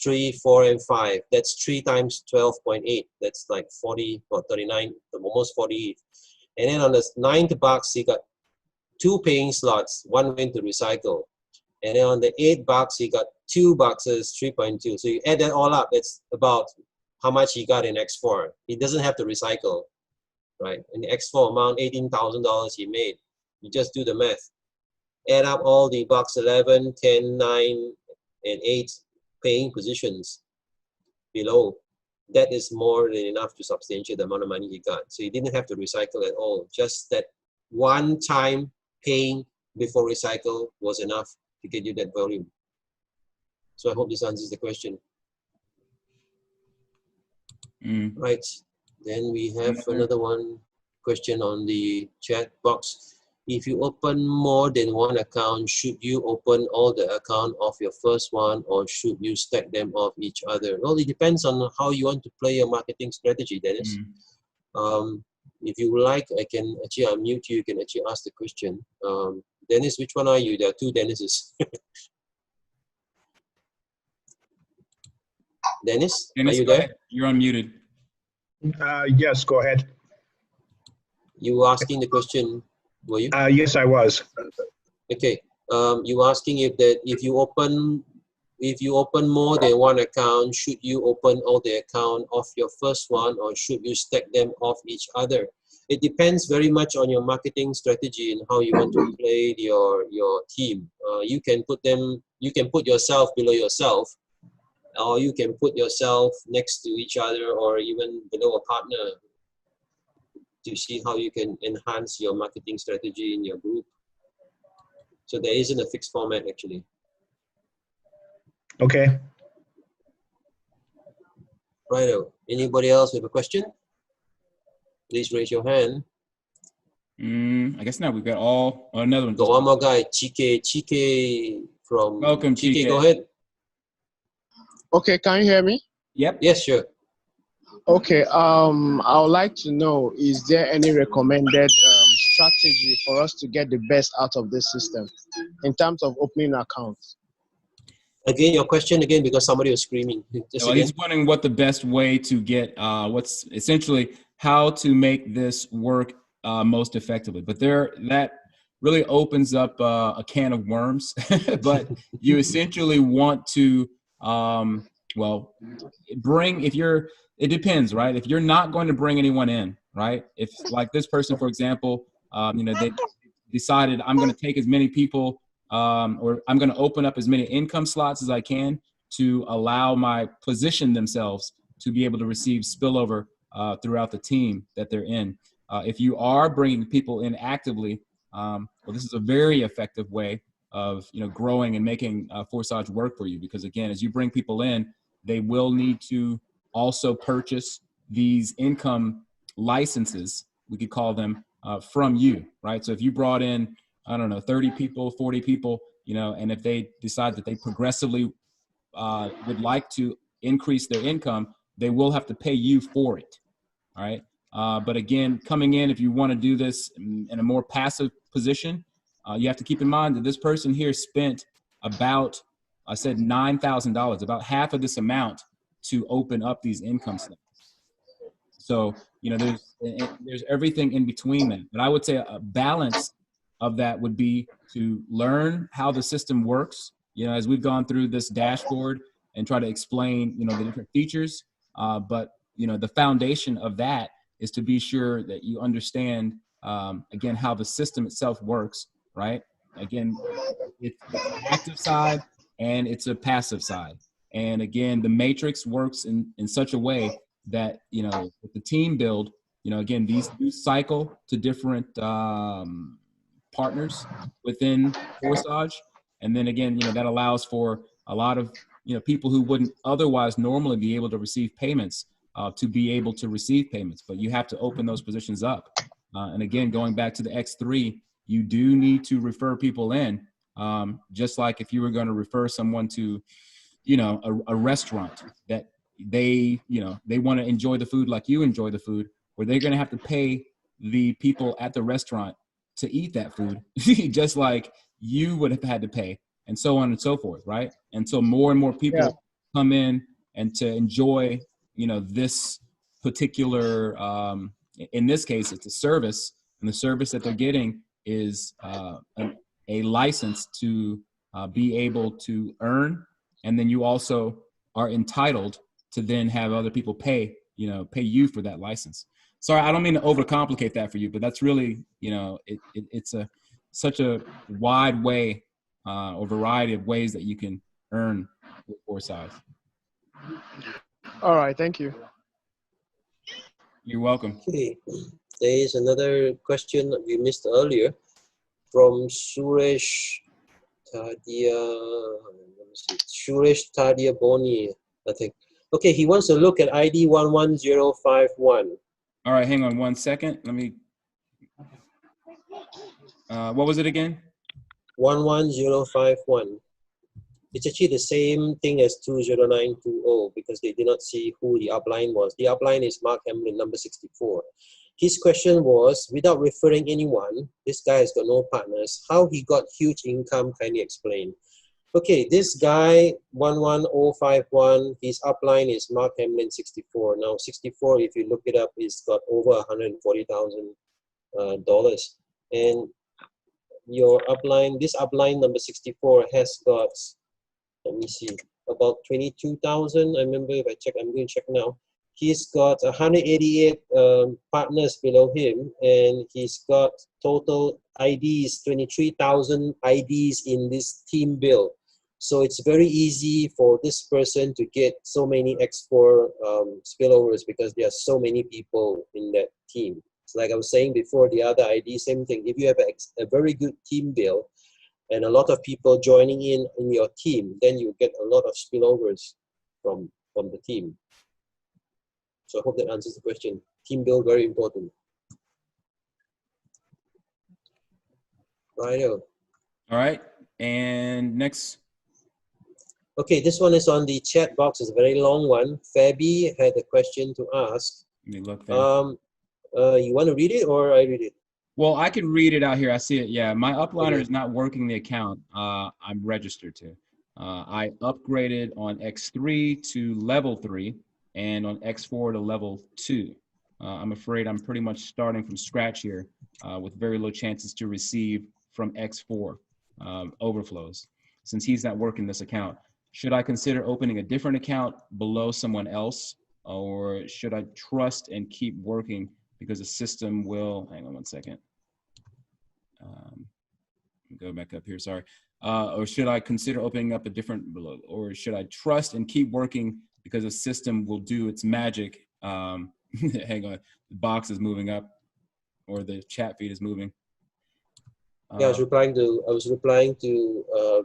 3, 4, and 5. That's 3 times 12.8. That's like 40 or 39, almost 40 ETH. And then on the 9th bucks, he got 2 paying slots. 1 went to recycle. And then on the 8 bucks, he got 2 boxes, 3.2. So you add that all up, that's about how much he got in X4. He doesn't have to recycle, right? In the X4 amount, $18,000 he made. You just do the math. Add up all the box 11, 10, 9, and 8 paying positions below. That is more than enough to substantiate the amount of money he got. So he didn't have to recycle at all. Just that one time paying before recycle was enough to get you that volume. So I hope this answers the question. Right. Then we have another one question on the chat box. If you open more than one account, should you open all the account of your first one, or should you stack them off each other? Well, it depends on how you want to play your marketing strategy, Dennis. If you like, I can actually unmute you. You can actually ask the question. Dennis, which one are you? There are 2 Dennises. Dennis, are you there? Ahead. You're unmuted. Yes, go ahead. You were asking the question, were you? Yes, I was. Okay. You were asking if you open more than one account, should you open all the account of your first one, or should you stack them off each other? It depends very much on your marketing strategy and how you want to play your team. You can put yourself below yourself, or you can put yourself next to each other, or even below a partner, to see how you can enhance your marketing strategy in your group. So there isn't a fixed format actually. Okay. Righto. Anybody else with a question? Please raise your hand. I guess now we've got another one. Got one more guy, Chike from. Welcome, Chike. Go ahead. Okay, can you hear me? Yep. Yes, sure. Okay, I would like to know, is there any recommended strategy for us to get the best out of this system in terms of opening accounts? Again, your question again, because somebody was screaming. He's wondering what the best way to get, what's essentially how to make this work most effectively. But that really opens up a can of worms. But you essentially want to, it depends, right? If you're not going to bring anyone in, right? If like this person, for example, they decided I'm going to take as many people or I'm going to open up as many income slots as I can to allow my position themselves to be able to receive spillover throughout the team that they're in. If you are bringing people in actively, this is a very effective way of growing and making Forsage work for you, because again, as you bring people in, they will need to also purchase these income licenses, we could call them, from you, right? So if you brought in, I don't know, 30 people, 40 people, and if they decide that they progressively would like to increase their income, they will have to pay you for it, all right? But again, coming in, if you want to do this in a more passive position, you have to keep in mind that this person here spent about, I said $9,000, about half of this amount to open up these income slots. So, there's everything in between that. But I would say a balance of that would be to learn how the system works, as we've gone through this dashboard and try to explain, the different features. But, the foundation of that is to be sure that you understand, again, how the system itself works, right? Again, it's an active side and it's a passive side. And again, the matrix works in such a way that, with the team build, again, these do cycle to different partners within Forsage. And then again, that allows for a lot of, people who wouldn't otherwise normally be able to receive payments to be able to receive payments. But you have to open those positions up. And again, going back to the X3, you do need to refer people in, just like if you were going to refer someone to, a restaurant that they want to enjoy the food like you enjoy the food, where they're going to have to pay the people at the restaurant to eat that food, just like you would have had to pay, and so on and so forth, right? And so more and more people come in and to enjoy, this particular, in this case, it's a service, and the service that they're getting is a license to be able to earn. And then you also are entitled to then have other people pay you for that license. Sorry, I don't mean to overcomplicate that for you, but that's really, it's such a wide way or variety of ways that you can earn with Forsage. All right, thank you. You're welcome. Okay, there is another question that we missed earlier from Suresh Tadia. Suresh Tadia Boni, I think. Okay, he wants to look at ID 11051. All right, hang on 1 second. Let me. What was it again? 11051. It's actually the same thing as 20920 because they did not see who the upline was. The upline is Mark Hamlin, number 64. His question was, without referring anyone, this guy has got no partners, how he got huge income, kindly explain. Okay, this guy, 11051, his upline is Mark Hamlin, 64. Now, 64, if you look it up, he's got over $140,000. And your upline, this upline number 64 has got, let me see, about 22,000. I remember if I check, I'm going to check now. He's got 188 partners below him, and he's got total IDs, 23,000 IDs in this team build. So it's very easy for this person to get so many X4 spillovers because there are so many people in that team. So like I was saying before, the other ID, same thing. If you have a very good team build and a lot of people joining in your team, then you get a lot of spillovers from the team. So I hope that answers the question. Team build, very important. Righto. All right, and next. Okay, this one is on the chat box. It's a very long one. Fabi had a question to ask. Let me look there. You want to read it or I read it? Well, I can read it out here. I see it. Yeah, my upliner is not working the account I'm registered to. I upgraded on X3 to level 3 and on X4 to level 2. I'm afraid I'm pretty much starting from scratch here with very low chances to receive from X4 overflows since he's not working this account. Should I consider opening a different account below someone else, or should I trust and keep working because the system will, hang on 1 second. Go back up here, sorry. Or should I consider opening up a different below, or should I trust and keep working because the system will do its magic? Hang on, the box is moving up, or the chat feed is moving. Yeah, I was replying to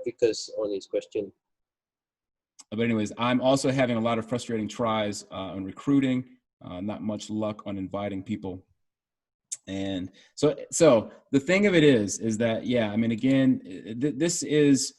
Vikas on his question. But anyways, I'm also having a lot of frustrating tries on recruiting, not much luck on inviting people. And so the thing of it is that, yeah, I mean, again, this is,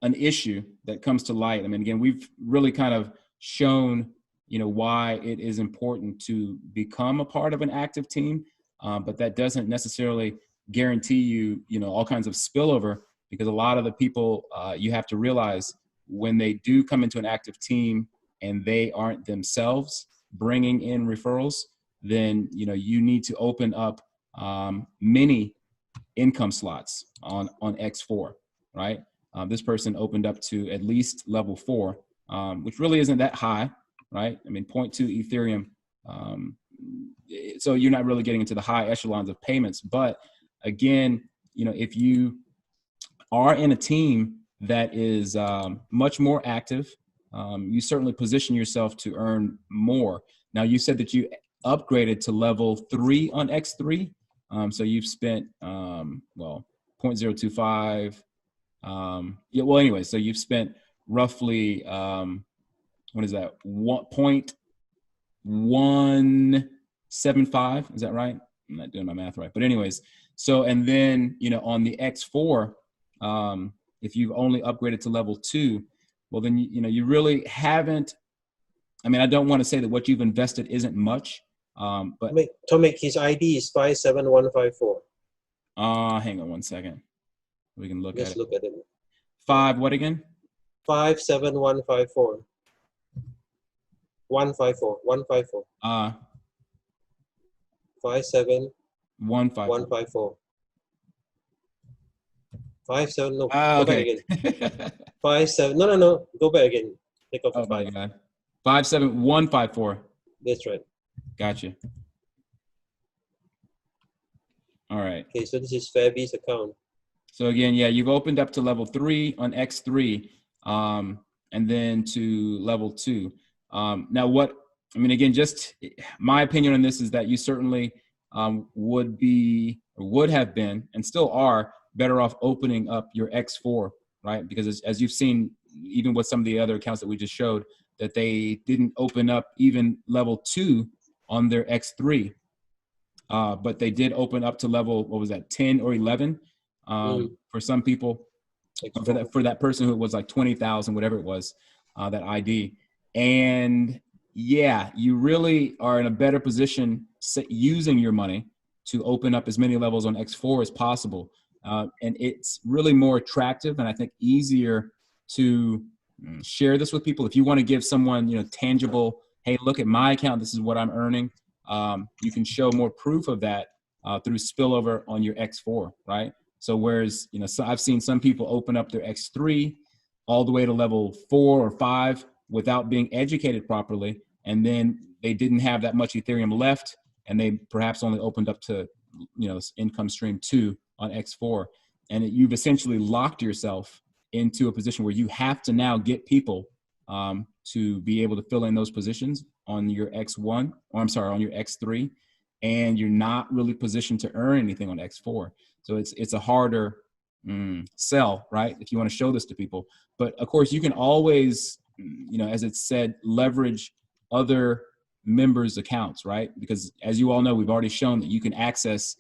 an issue that comes to light. I mean, again, we've really kind of shown, why it is important to become a part of an active team, but that doesn't necessarily guarantee you, all kinds of spillover, because a lot of the people you have to realize when they do come into an active team and they aren't themselves bringing in referrals, then you need to open up many income slots on X4, right? This person opened up to at least level 4, which really isn't that high, right? I mean, 0.2 Ethereum. So you're not really getting into the high echelons of payments. But again, if you are in a team that is much more active, you certainly position yourself to earn more. Now, you said that you upgraded to level 3 on X3. So you've spent, 0.025. Anyway, so you've spent roughly, what is that? 1.175. Is that right? I'm not doing my math right. But anyways, so, and then, on the X4, if you've only upgraded to level 2, well, then, you really haven't, I mean, I don't want to say that what you've invested isn't much, but Tomek, his ID is 57154. Hang on one second. We can look at it. Let's look at it. 5 what again? 57154. 154. 154. 57154. 57. No. Go back again. 57. No. Go back again. Take off the 5. My God. 57154. That's right. Gotcha. All right. Okay, so this is Fabi's account. So again, yeah, you've opened up to level 3 on X3, and then to level 2. Now, again, just my opinion on this is that you certainly would have been, and still are, better off opening up your X4, right? Because as you've seen, even with some of the other accounts that we just showed, that they didn't open up even level 2 on their X3, but they did open up to level, 10 or 11 for some people, for that person who was like 20,000, whatever it was, that ID. And yeah, you really are in a better position using your money to open up as many levels on X4 as possible. And it's really more attractive and I think easier to share this with people. If you want to give someone, tangible, hey, look at my account, this is what I'm earning. You can show more proof of that through spillover on your X4, right? So whereas, so I've seen some people open up their X3 all the way to level 4 or 5 without being educated properly. And then they didn't have that much Ethereum left. And they perhaps only opened up to, income stream 2 on X4. And you've essentially locked yourself into a position where you have to now get people to be able to fill in those positions on your X1, or I'm sorry, on your X3. And you're not really positioned to earn anything on X4. So it's a harder sell, right? If you want to show this to people. But of course, you can always, as it's said, leverage other members' accounts, right? Because as you all know, we've already shown that you can access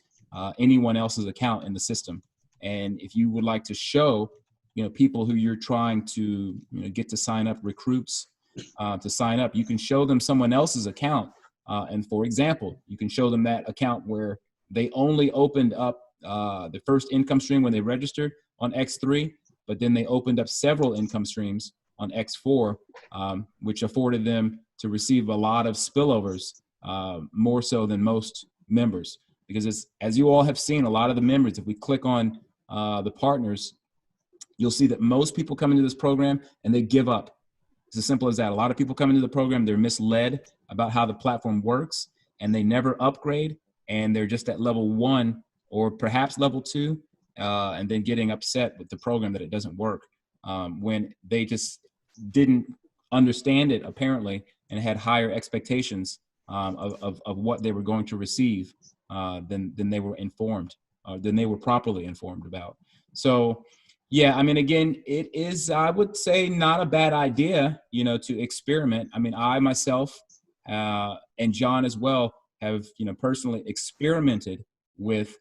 anyone else's account in the system. And if you would like to show, people who you're trying to get to sign up, recruits to sign up, you can show them someone else's account. And for example, you can show them that account where they only opened up the first income stream when they registered on X3, but then they opened up several income streams on X4, which afforded them to receive a lot of spillovers, more so than most members. Because as you all have seen, a lot of the members, if we click on the partners, you'll see that most people come into this program and they give up. It's as simple as that. A lot of people come into the program, they're misled about how the platform works, and they never upgrade, and they're just at level 1 or perhaps level 2, and then getting upset with the program that it doesn't work when they just didn't understand it, apparently, and had higher expectations of what they were going to receive than they were informed, than they were properly informed about. So, yeah, I mean, again, it is, I would say, not a bad idea, to experiment. I mean, I myself and John as well have, personally experimented with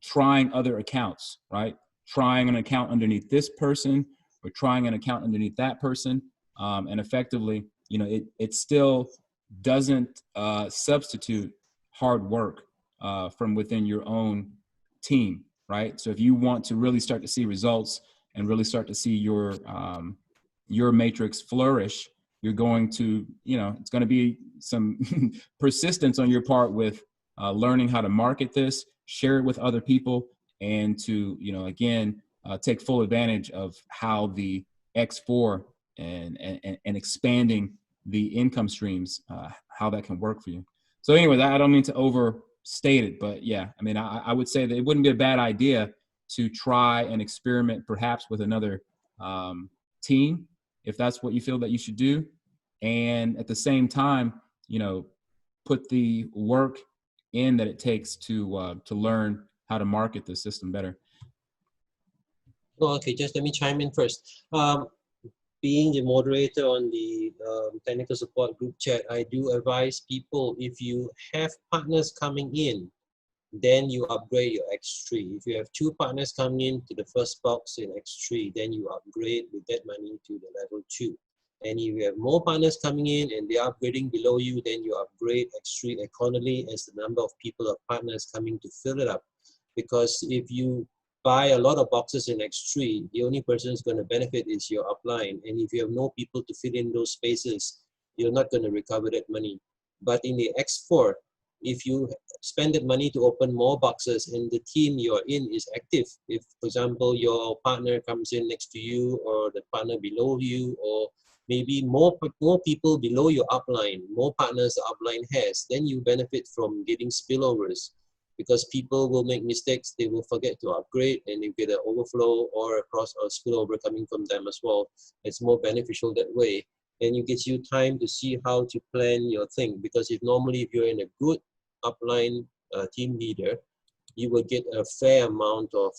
trying other accounts, right? Trying an account underneath this person or trying an account underneath that person. And effectively, it still doesn't substitute hard work from within your own team, right? So if you want to really start to see results and really start to see your matrix flourish, you're going to, it's going to be some persistence on your part with learning how to market this, share it with other people, and to, again, take full advantage of how the X4 and expanding the income streams, how that can work for you. So anyway, I don't mean to overstate it, but yeah, I mean, I would say that it wouldn't be a bad idea to try and experiment perhaps with another team, if that's what you feel that you should do. And at the same time, put the work in that it takes to learn how to market the system better. Oh, okay, just let me chime in first. Being the moderator on the technical support group chat, I do advise people, if you have partners coming in, then you upgrade your X3. If you have 2 partners coming in to the first box in X3, then you upgrade with that money to the level 2. And if you have more partners coming in and they're upgrading below you, then you upgrade X3 accordingly as the number of people or partners coming to fill it up. Because if you buy a lot of boxes in X3, the only person who's going to benefit is your upline. And if you have no people to fill in those spaces, you're not going to recover that money. But in the X4, if you spend that money to open more boxes and the team you're in is active, if, for example, your partner comes in next to you or the partner below you, or maybe more people below your upline, more partners the upline has, then you benefit from getting spillovers. Because people will make mistakes, they will forget to upgrade, and you get an overflow or a cross or spillover coming from them as well. It's more beneficial that way, and it gives you time to see how to plan your thing. Because if you're in a good upline team leader, you will get a fair amount of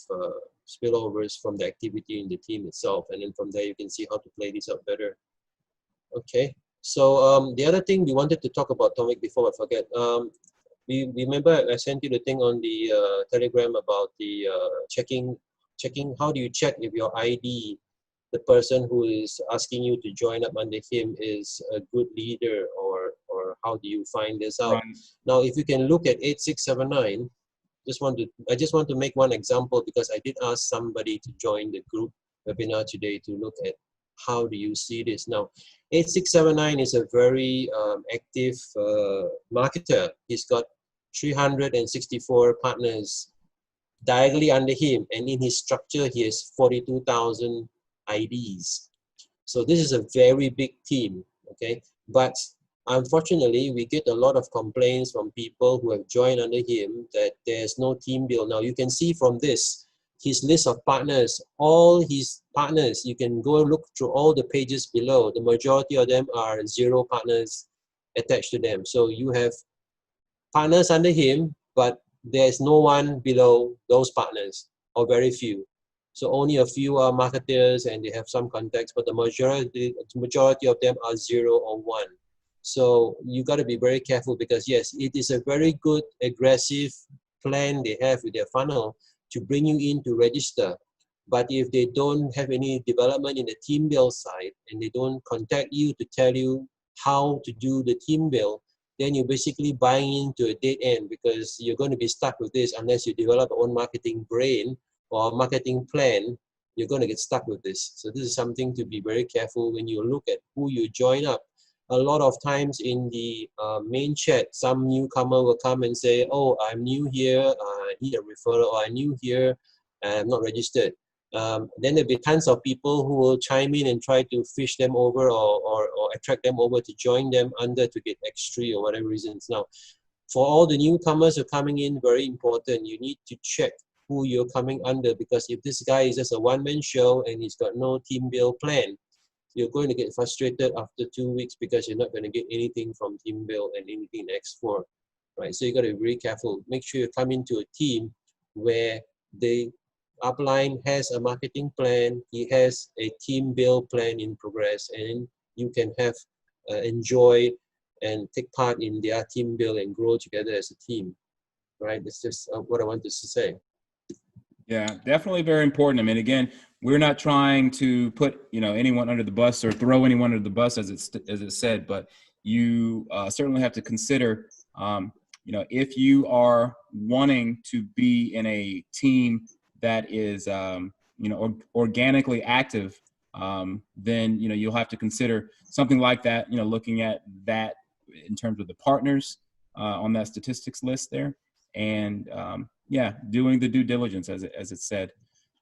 spillovers from the activity in the team itself, and then from there you can see how to play this out better. Okay, so the other thing we wanted to talk about, Tomic, before I forget. Remember I sent you the thing on the Telegram about the checking how do you check if your ID, the person who is asking you to join up under him, is a good leader, or how do you find this out? Right. Now, if you can look at 8679, I just want to make one example, because I did ask somebody to join the group webinar today to look at how do you see this. Now, 8679 is a very active marketer. He's got 364 partners diagonally under him, and in his structure he has 42,000 IDs. So this is a very big team, okay? But unfortunately, we get a lot of complaints from people who have joined under him that there's no team build. Now, you can see from this, his list of partners, all his partners, you can go look through all the pages below. The majority of them are 0 partners attached to them. So you have partners under him, but there's no one below those partners, or very few. So only a few are marketers and they have some contacts, but the majority of them are 0 or 1. So you got to be very careful, because yes, it is a very good aggressive plan they have with their funnel to bring you in to register. But if they don't have any development in the team build side, and they don't contact you to tell you how to do the team build, then you're basically buying into a dead end, because you're going to be stuck with this unless you develop your own marketing brain or marketing plan. You're going to get stuck with this. So this is something to be very careful when you look at who you join up. A lot of times in the main chat, some newcomer will come and say, oh, I'm new here, I need a referral, or I'm new here, I'm not registered. Then there'll be tons of people who will chime in and try to fish them over, or attract them over to join them under to get X3 or whatever reasons. Now, for all the newcomers who are coming in, very important, you need to check who you're coming under, because if this guy is just a one-man show and he's got no team build plan, you're going to get frustrated after 2 weeks, because you're not going to get anything from team build and anything in X4, right? So you got to be very careful. Make sure you come into a team where the upline has a marketing plan, he has a team build plan in progress, and you can have enjoy and take part in their team build and grow together as a team, right? That's just what I wanted to say. Yeah, definitely very important. I mean, again, we're not trying to put anyone under the bus or throw anyone under the bus, as it said, but you certainly have to consider, if you are wanting to be in a team that is, organically active, then you'll have to consider something like that. Looking at that in terms of the partners on that statistics list there, and yeah, doing the due diligence as it said.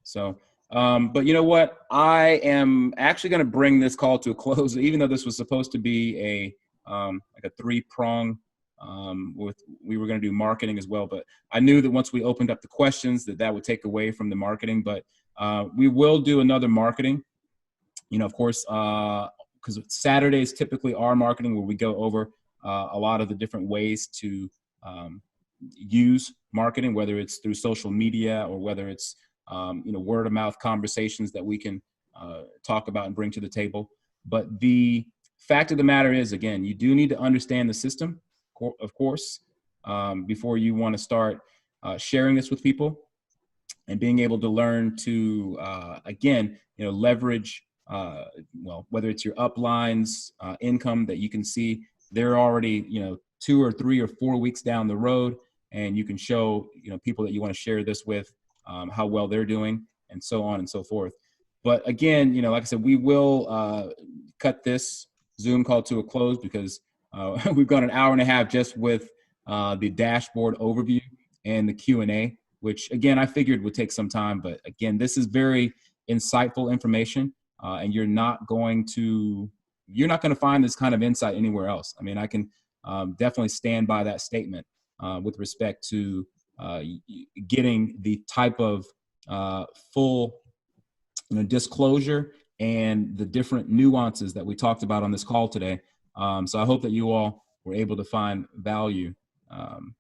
So, but you know what? I am actually going to bring this call to a close, even though this was supposed to be a like a 3-prong. We were going to do marketing as well, but I knew that once we opened up the questions that would take away from the marketing. But we will do another marketing. Of course, because Saturdays typically are marketing, where we go over a lot of the different ways to use marketing, whether it's through social media or whether it's word of mouth conversations that we can talk about and bring to the table. But the fact of the matter is, again, you do need to understand the system, of course, before you want to start sharing this with people, and being able to learn to, again, leverage, well, whether it's your uplines income that you can see, they're already, 2 or 3 or 4 weeks down the road, and you can show, people that you want to share this with, how well they're doing, and so on and so forth. But again, like I said, we will cut this Zoom call to a close because we've got an hour and a half just with the dashboard overview and the Q&A, which again, I figured would take some time. But again, this is very insightful information, and you're not going to find this kind of insight anywhere else. I mean, I can definitely stand by that statement with respect to getting the type of full disclosure and the different nuances that we talked about on this call today. So I hope that you all were able to find value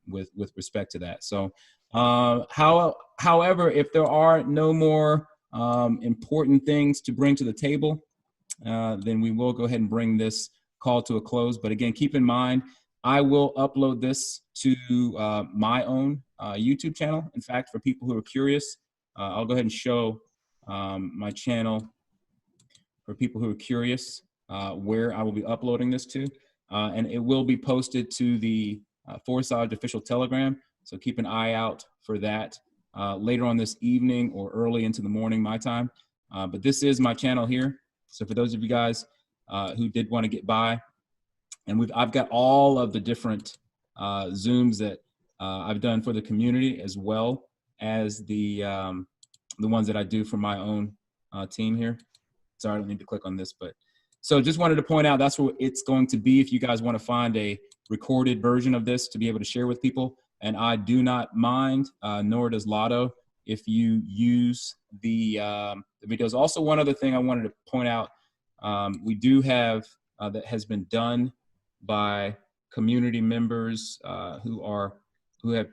with respect to that. So however, if there are no more important things to bring to the table, then we will go ahead and bring this call to a close. But again, keep in mind, I will upload this to my own YouTube channel. In fact, for people who are curious, I'll go ahead and show my channel for people who are curious where I will be uploading this to. And it will be posted to the Forsage official Telegram. So keep an eye out for that later on this evening or early into the morning, my time. But this is my channel here. So for those of you guys who did want to get by, and I've got all of the different Zooms that I've done for the community, as well as the ones that I do for my own team here. Sorry, I don't need to click on this, but so just wanted to point out that's what it's going to be if you guys want to find a recorded version of this to be able to share with people. And I do not mind, nor does Lotto, if you use the videos. Also, one other thing I wanted to point out, we do have that has been done by community members who have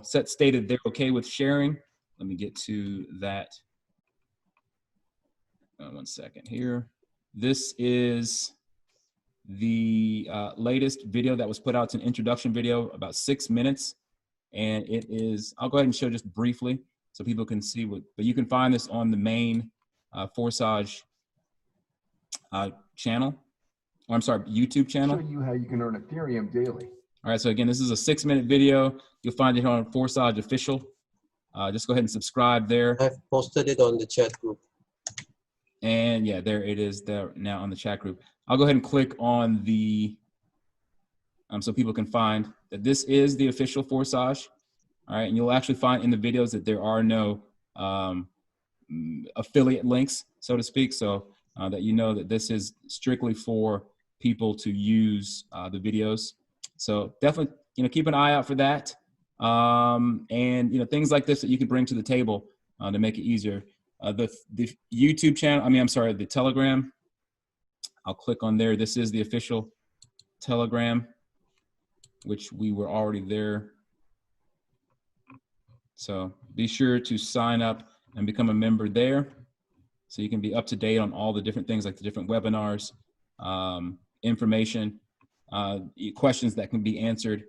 stated they're okay with sharing. Let me get to that. One second here. This is the latest video that was put out. It's an introduction video, about 6 minutes. And it is, I'll go ahead and show just briefly so people can see but you can find this on the main Forsage channel. Or I'm sorry, YouTube channel. Show you how you can earn Ethereum daily. All right, so again, this is a 6-minute video. You'll find it on Forsage Official. Just go ahead and subscribe there. I've posted it on the chat group. And yeah, there it is there now on the chat group. I'll go ahead and click on the, so people can find that this is the official Forsage. All right, and you'll actually find in the videos that there are no affiliate links, so to speak. So that you know that this is strictly for people to use the videos. So definitely, keep an eye out for that. And things like this that you can bring to the table to make it easier. The YouTube channel, the Telegram, I'll click on there. This is the official Telegram, which we were already there. So be sure to sign up and become a member there so you can be up to date on all the different things, like the different webinars, information, questions that can be answered,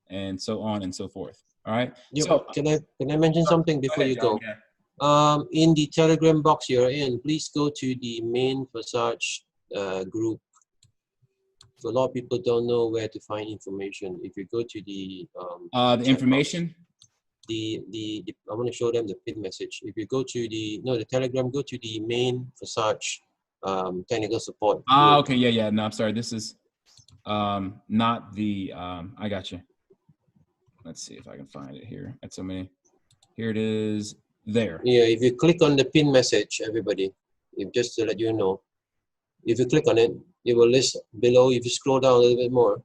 and so on and so forth. All right. So can I mention something before you go? Yeah. In the Telegram box you're in, please go to the main Forsage group. So a lot of people don't know where to find information. If you go to the information. I want to show them the pin message. If you go to the Telegram, go to the main Forsage technical support. Okay, yeah. No, I'm sorry. This is not the. I got you. Let's see if I can find it here. That's so many. Here it is. There. Yeah, if you click on the pin message, everybody, just to let you know, if you click on it, it will list below. If you scroll down a little bit more,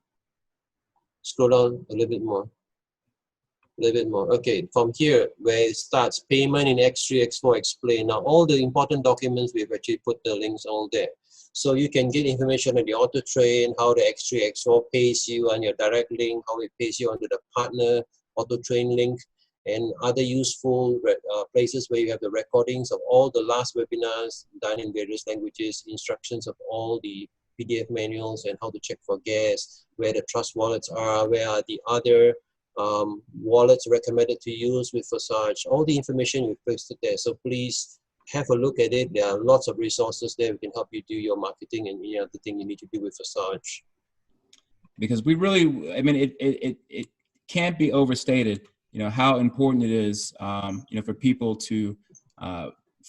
Okay, from here where it starts, payment in X3, X4, explain. Now all the important documents, we've actually put the links all there. So you can get information on the auto train, how the X3, X4 pays you on your direct link, how it pays you onto the partner auto train link, and other useful places where you have the recordings of all the last webinars done in various languages, instructions of all the PDF manuals and how to check for gas, where the trust wallets are, where are the other wallets recommended to use with Forsage. All the information we've posted there. So please have a look at it. There are lots of resources there. We can help you do your marketing and any other thing you need to do with Forsage. Because we really, I mean, it can't be overstated, how important it is, for people to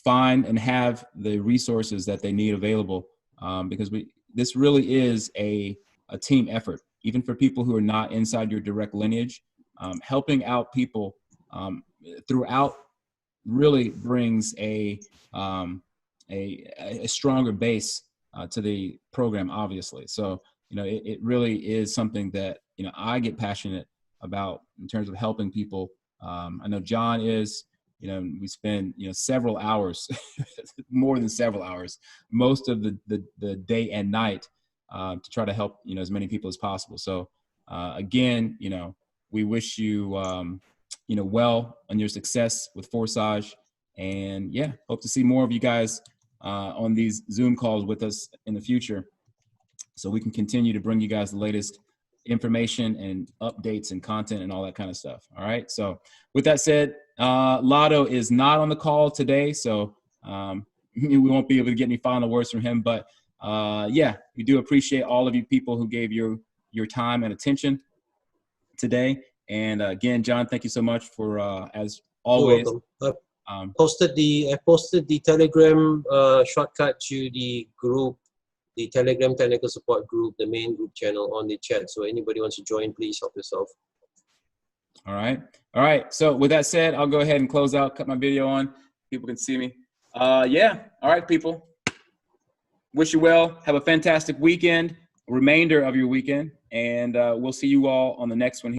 find and have the resources that they need available. Because this really is a team effort, even for people who are not inside your direct lineage. Helping out people throughout really brings a stronger base to the program, obviously. So, it really is something that, I get passionate about in terms of helping people. I know John is, we spend, several hours, more than several hours, most of the day and night to try to help, as many people as possible. So again, we wish you, well on your success with Forsage, and yeah, hope to see more of you guys on these Zoom calls with us in the future, so we can continue to bring you guys the latest information and updates and content and all that kind of stuff. All right. So with that said, Lotto is not on the call today, so we won't be able to get any final words from him. But yeah, we do appreciate all of you people who gave your time and attention today. And again, John, thank you so much for as always. You're welcome. I posted the Telegram shortcut to the group, the Telegram technical support group, the main group channel on the chat. So anybody wants to join, please help yourself. All right. So with that said, I'll go ahead and close out, cut my video on. People can see me. Yeah. All right, people. Wish you well. Have a fantastic weekend, remainder of your weekend. And we'll see you all on the next one.